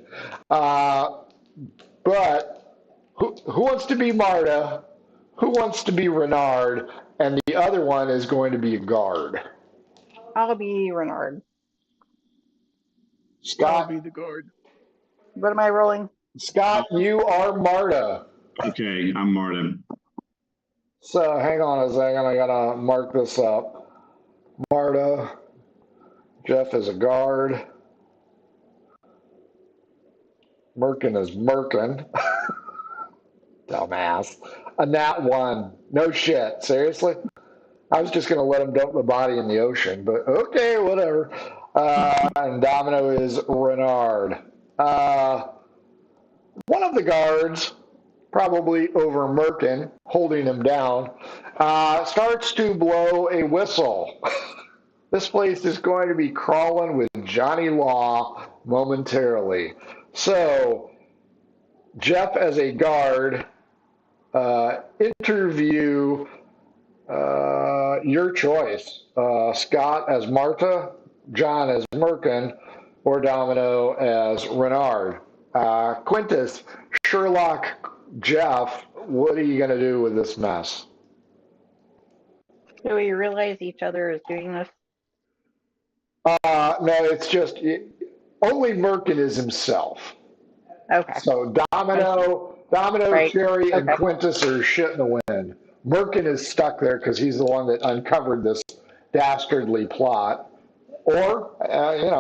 But who wants to be Marta? Who wants to be Renard? And the other one is going to be a guard. I'll be Renard. I'll Scott, be the guard. What am I rolling? Scott, you are Marta. Okay, I'm Martin. So hang on a second. I gotta mark this up. Marta. Jeff is a guard. Merkin is Merkin. Dumbass. A nat 1. No shit. Seriously? I was just going to let him dump the body in the ocean, but okay, whatever. And Domino is Renard. One of the guards, probably over Merkin, holding him down, starts to blow a whistle. This place is going to be crawling with Johnny Law momentarily. So, Jeff as a guard, interview your choice. Scott as Marta, John as Merkin, or Domino as Renard. Quintus, Sherlock, Jeff, what are you going to do with this mess? Do we realize each other is doing this? No, it's just only Merkin is himself. Okay. So Domino, Right. Cherry, and Okay. Quintus are shit in the wind. Merkin is stuck there because he's the one that uncovered this dastardly plot. Or,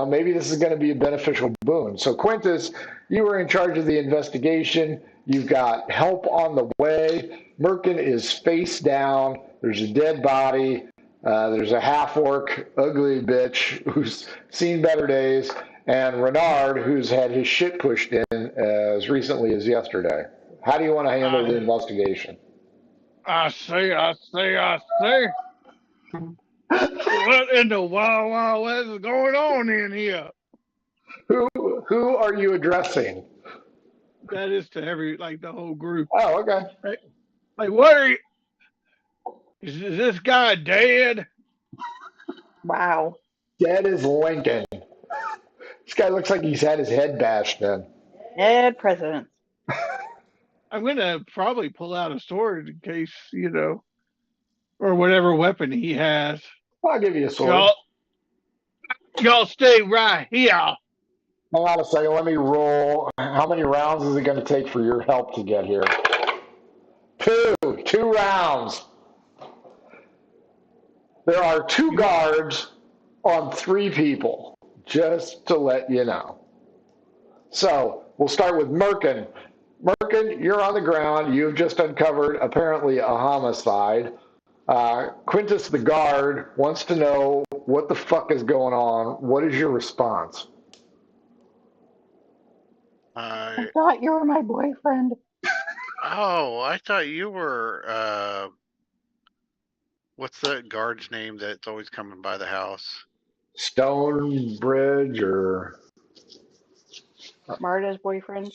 maybe this is going to be a beneficial boon. So Quintus, you were in charge of the investigation. You've got help on the way. Merkin is face down. There's a dead body. There's a half-orc, ugly bitch who's seen better days, and Renard, who's had his shit pushed in as recently as yesterday. How do you want to handle the investigation? I see. What in the wild, wild west is going on in here? Who are you addressing? That is to the whole group. Oh, okay. Like, what are you? Is this guy dead? Wow. Dead as Lincoln. This guy looks like he's had his head bashed in. Dead presidents. I'm gonna probably pull out a sword in case, or whatever weapon he has. I'll give you a sword. Y'all stay right here. Hang on a second. Let me roll. How many rounds is it going to take for your help to get here? Two rounds. There are 2 guards on 3 people, just to let you know. So we'll start with Merkin. Merkin, you're on the ground. You've just uncovered apparently a homicide. Quintus the guard wants to know what the fuck is going on. What is your response? I thought you were my boyfriend. Oh, I thought you were. What's that guard's name that's always coming by the house? Stonebridge or Marta's boyfriend.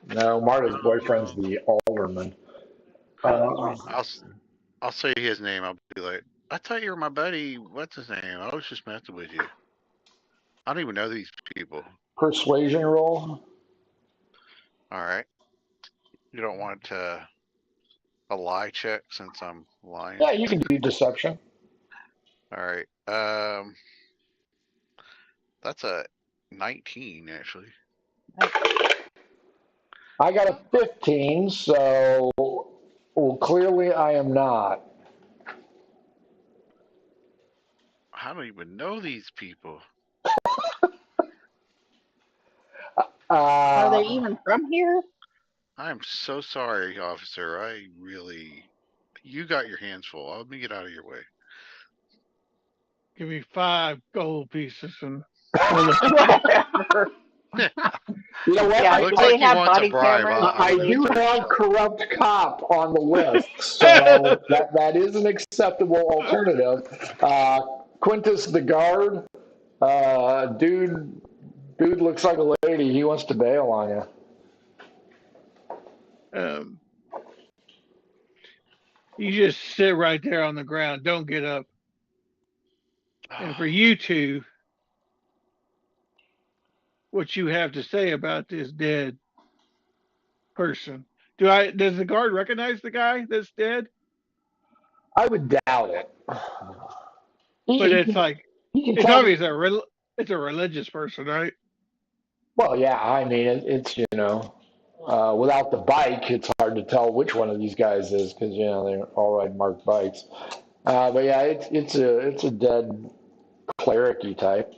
no? Marta's boyfriend's the alderman. I'll say his name. I'll be like, I thought you were my buddy. What's his name? I was just messing with you. I don't even know these people. Persuasion roll. All right. You don't want a lie check since I'm lying? Yeah, you can do deception. All right. That's a 19 actually. I got a 15, so clearly I am not. I don't even know these people. Are they even from here? I'm so sorry, officer. You got your hands full. Let me get out of your way. Give me 5 gold pieces and. Whatever. You know what? Yeah, Looks do they like he have wants a body bribe. cameras? I do have corrupt cop on the list, so that is an acceptable alternative. Quintus the guard, dude looks like a lady. He wants to bail on you. You just sit right there on the ground. Don't get up. And for you two, what you have to say about this dead person. Does the guard recognize the guy that's dead? I would doubt it. But it's like, it's obvious it's a religious person, right? Well, yeah, I mean, it's without the bike, it's hard to tell which one of these guys is because, they're all ride marked bikes. But yeah, it's a dead cleric-y type.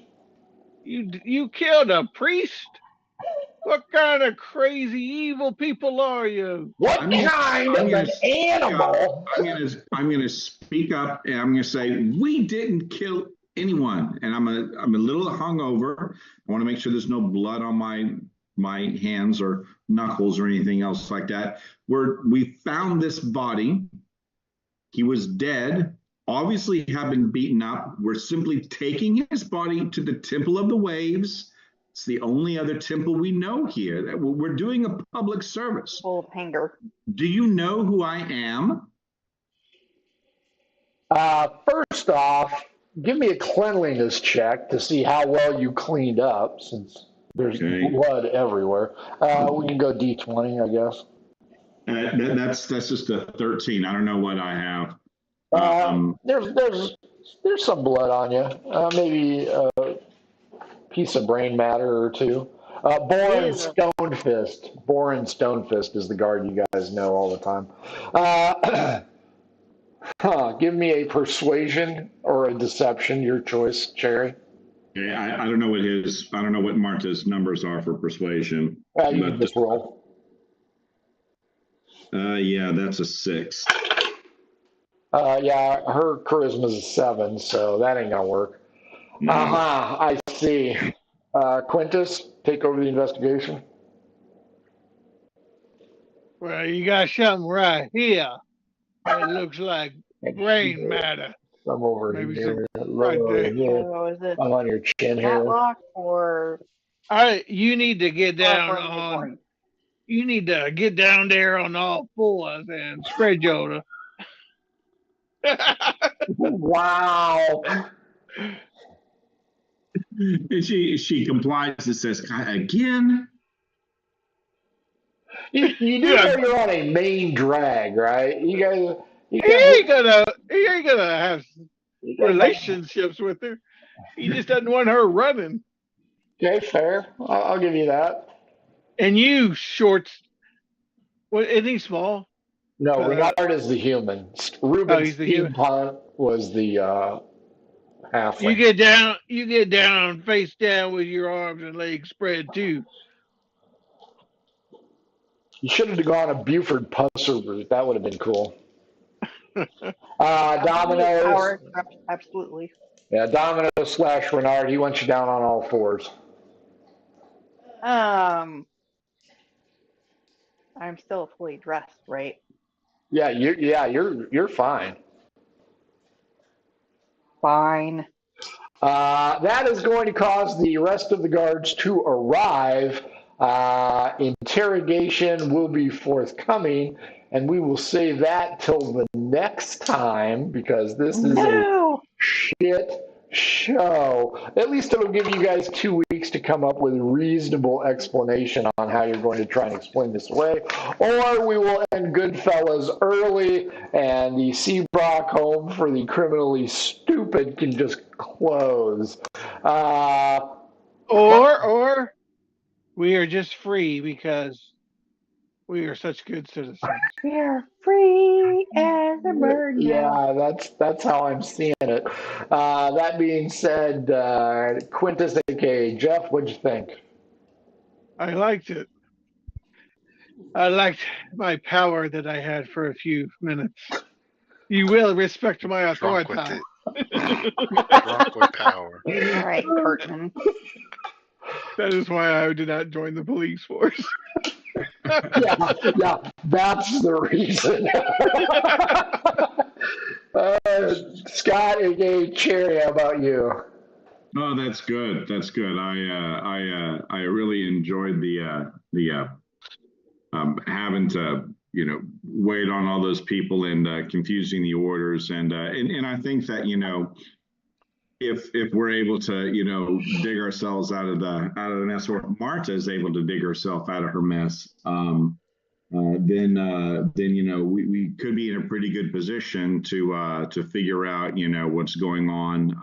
You killed a priest? What kind of crazy evil people are you? What kind of an animal? I'm gonna speak up and I'm gonna say we didn't kill anyone, and I'm a little hungover. I want to make sure there's no blood on my hands or knuckles or anything else like that. We found this body. He was dead. Obviously, had been beaten up. We're simply taking his body to the Temple of the Waves. It's the only other temple we know here. We're doing a public service. Full of anger. Do you know who I am? First off, give me a cleanliness check to see how well you cleaned up, since there's blood everywhere. We can go D20, I guess. That's just a 13. I don't know what I have. There's some blood on you. Maybe a piece of brain matter or two. Boren Stonefist is the guard you guys know all the time. Give me a persuasion or a deception, your choice, Cherry. Yeah, I don't know what Marta's numbers are for persuasion. You can just roll. Yeah, that's a 6. Yeah, her charisma's a 7, so that ain't gonna work. No. I see. Quintus, take over the investigation. Well, you got something right here. It looks like brain matter. Some over Maybe here. right there. So is it I'm on your chin here. Matlock or? You need to get down on You need to get down there on all fours and spread your. Wow. And she complies and says, again? You do know you're on a main drag, right? You He ain't gonna have relationships with her. He just doesn't want her running. Okay, fair. I'll give you that. And you shorts, what? Isn't he small? No, Renard is the human. Ruben Steampunk was the halfling. You get down, face down with your arms and legs spread too. You should have gone a Buford Pusser route. That would have been cool. Dominoes. Power, absolutely. Yeah, Dominoes / Renard. He wants you down on all fours. I'm still fully dressed, right? Yeah, you're fine. Fine. That is going to cause the rest of the guards to arrive. Interrogation will be forthcoming, and we will save that till the next time because this is a shit show. At least it'll give you guys 2 weeks to come up with a reasonable explanation on how you're going to try and explain this away. Or we will end Goodfellas early, and the Seabrook home for the criminally stupid can just close. Or we are just free because we are such good citizens. We are free as a bird now. Yeah, that's how I'm seeing it. That being said, Quintus, aka Jeff, what'd you think? I liked it. I liked my power that I had for a few minutes. You will respect my authority. Drunk with power. All right, Cartman. That is why I did not join the police force. yeah, that's the reason. Scott, aka Cherry, how about you? Oh, that's good. That's good. I really enjoyed the having to wait on all those people and confusing the orders and I think that if we're able to dig ourselves out of the mess, or Marta is able to dig herself out of her mess, then we could be in a pretty good position to figure out what's going on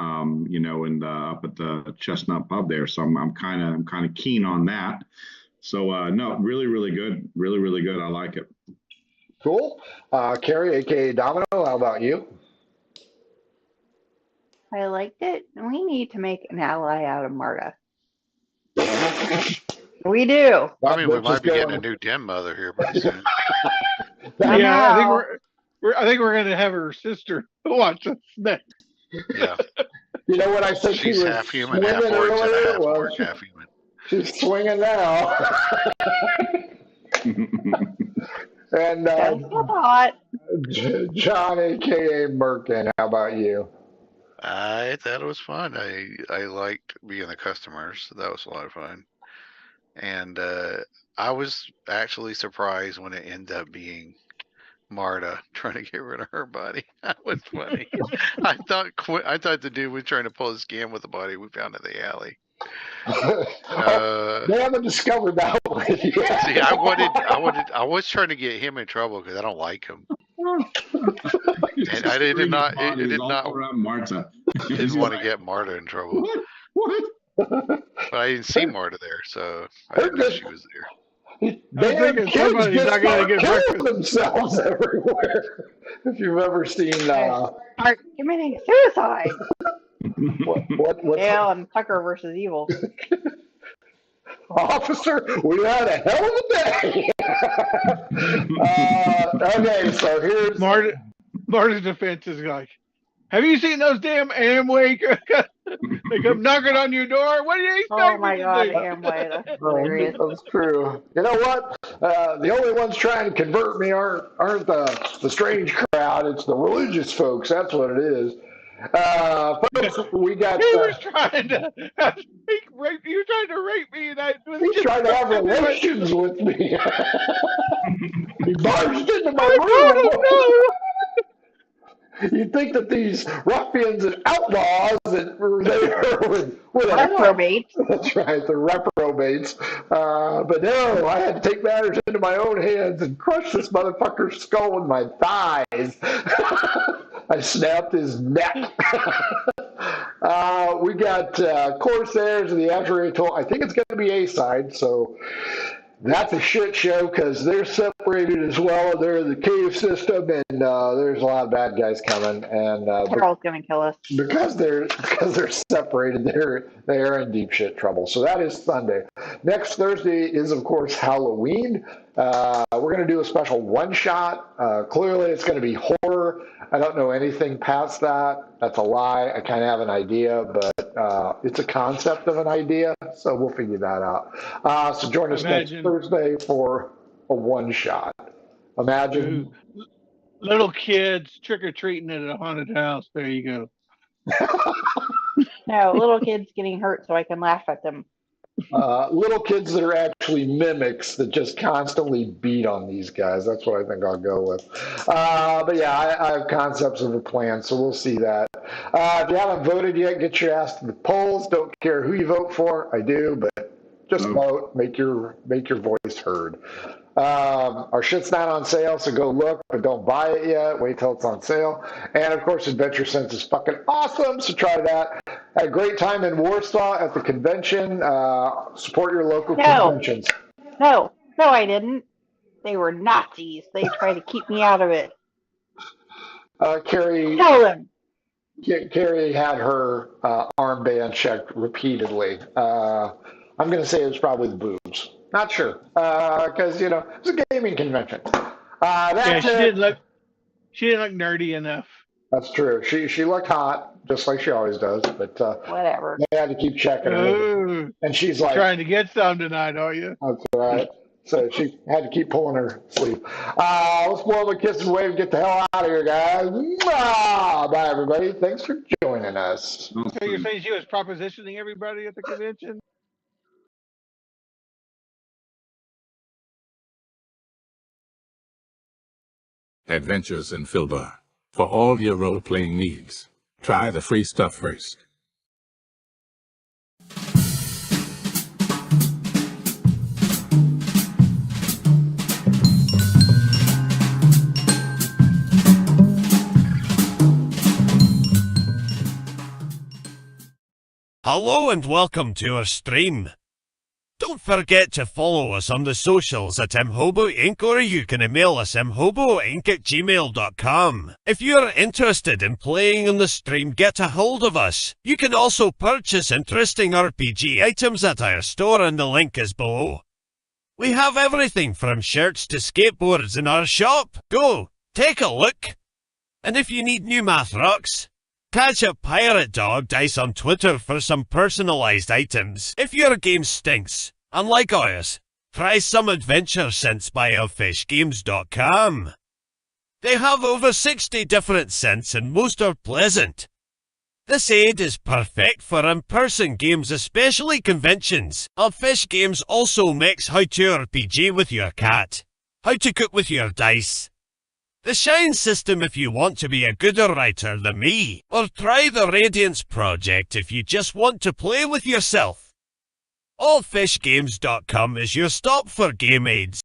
up at the Chestnut Pub there. So I'm kind of keen on that. So no, really good, really good. I like it. Cool. Carrie, aka Domino, how about you? I liked it. We need to make an ally out of Marta. We do. I mean, we might be getting a new den mother here pretty soon. Yeah, I think we're going to have her sister watch us next. Yeah. You know what I said? She's half human, half orc, half orc, half human. She's swinging now. And John, aka Merkin, how about you? I thought it was fun. I liked being the customers. So that was a lot of fun. And I was actually surprised when it ended up being Marta trying to get rid of her body. That was funny. I thought the dude was trying to pull a scam with the body we found in the alley. They haven't discovered that one yet. See, I was trying to get him in trouble because I don't like him. And I did not around Marta. Didn't want to get Marta in trouble. What? But I didn't see Marta there, so I didn't know she was there. They have kids not going to get killing themselves everywhere. If you've ever seen are committing suicide. What's Dale and Tucker versus Evil. Officer, we had a hell of a day. Okay, so here's Marta's defense is like, have you seen those damn Amway? They come knocking on your door. What do you expect? Oh my God, Amway, that's hilarious. That's true. You know what? The only ones trying to convert me aren't the strange crowd. It's the religious folks. That's what it is. Folks, we got. He was trying to rape. You trying to rape me, and I was He's just trying to have relations with me. He barged into my I room. told him no. You'd think that these ruffians and outlaws that were there would have Reprobates. That's right, the reprobates. But no, I had to take matters into my own hands and crush this motherfucker's skull with my thighs. I snapped his neck. We got Corsairs of the Azure Atoll. I think it's going to be A-side, so that's a shit show because they're separated as well. They're the cave system, and there's a lot of bad guys coming. And Carol's gonna kill us. because they're separated, they're in deep shit trouble. So that is Sunday. Next Thursday is of course Halloween. We're going to do a special one shot. Clearly, it's going to be horror. I don't know anything past that. That's a lie. I kind of have an idea, but it's a concept of an idea, so we'll figure that out. So join us next Thursday for a one shot. Imagine little kids trick or treating at a haunted house. There you go. No, little kids getting hurt so I can laugh at them. Little kids that are actually mimics that just constantly beat on these guys. That's what I think I'll go with. But yeah, I have concepts of a plan, so we'll see that. If you haven't voted yet, get your ass to the polls. Don't care who you vote for. I do, but just vote. Make your voice heard. Our shit's not on sale, so go look, but don't buy it yet. Wait till it's on sale. And of course, Adventure Sense is fucking awesome, so try that. Had a great time in Warsaw at the convention. Support your local conventions. No, I didn't. They were Nazis. They tried to keep me out of it. Carrie. Tell them. Carrie had her armband checked repeatedly. I'm going to say it was probably the boobs. Not sure, because it's a gaming convention. She didn't look nerdy enough. That's true. She looked hot, just like she always does. But whatever. They had to keep checking her. And she's like, trying to get some tonight, are you? That's right. So she had to keep pulling her sleeve. Let's blow a kiss and wave and get the hell out of here, guys. Mwah! Bye, everybody. Thanks for joining us. So you're saying she was propositioning everybody at the convention? Adventures in Filbar. For all your role-playing needs, try the free stuff first. Hello and welcome to our stream. Don't forget to follow us on the socials at mhobo Inc. or you can email us mhoboinc@gmail.com. If you're interested in playing on the stream, get a hold of us. You can also purchase interesting RPG items at our store and the link is below. We have everything from shirts to skateboards in our shop. Go, take a look. And if you need new math rocks, catch a Pirate Dog Dice on Twitter for some personalized items. If your game stinks, unlike ours, try some Adventure Scents by elfishgames.com. They have over 60 different scents and most are pleasant. This aid is perfect for in-person games, especially conventions. Elfish Games also makes how to RPG with your cat, how to cook with your dice, the Shine system if you want to be a gooder writer than me, or try the Radiance project if you just want to play with yourself. Allfishgames.com is your stop for game aids.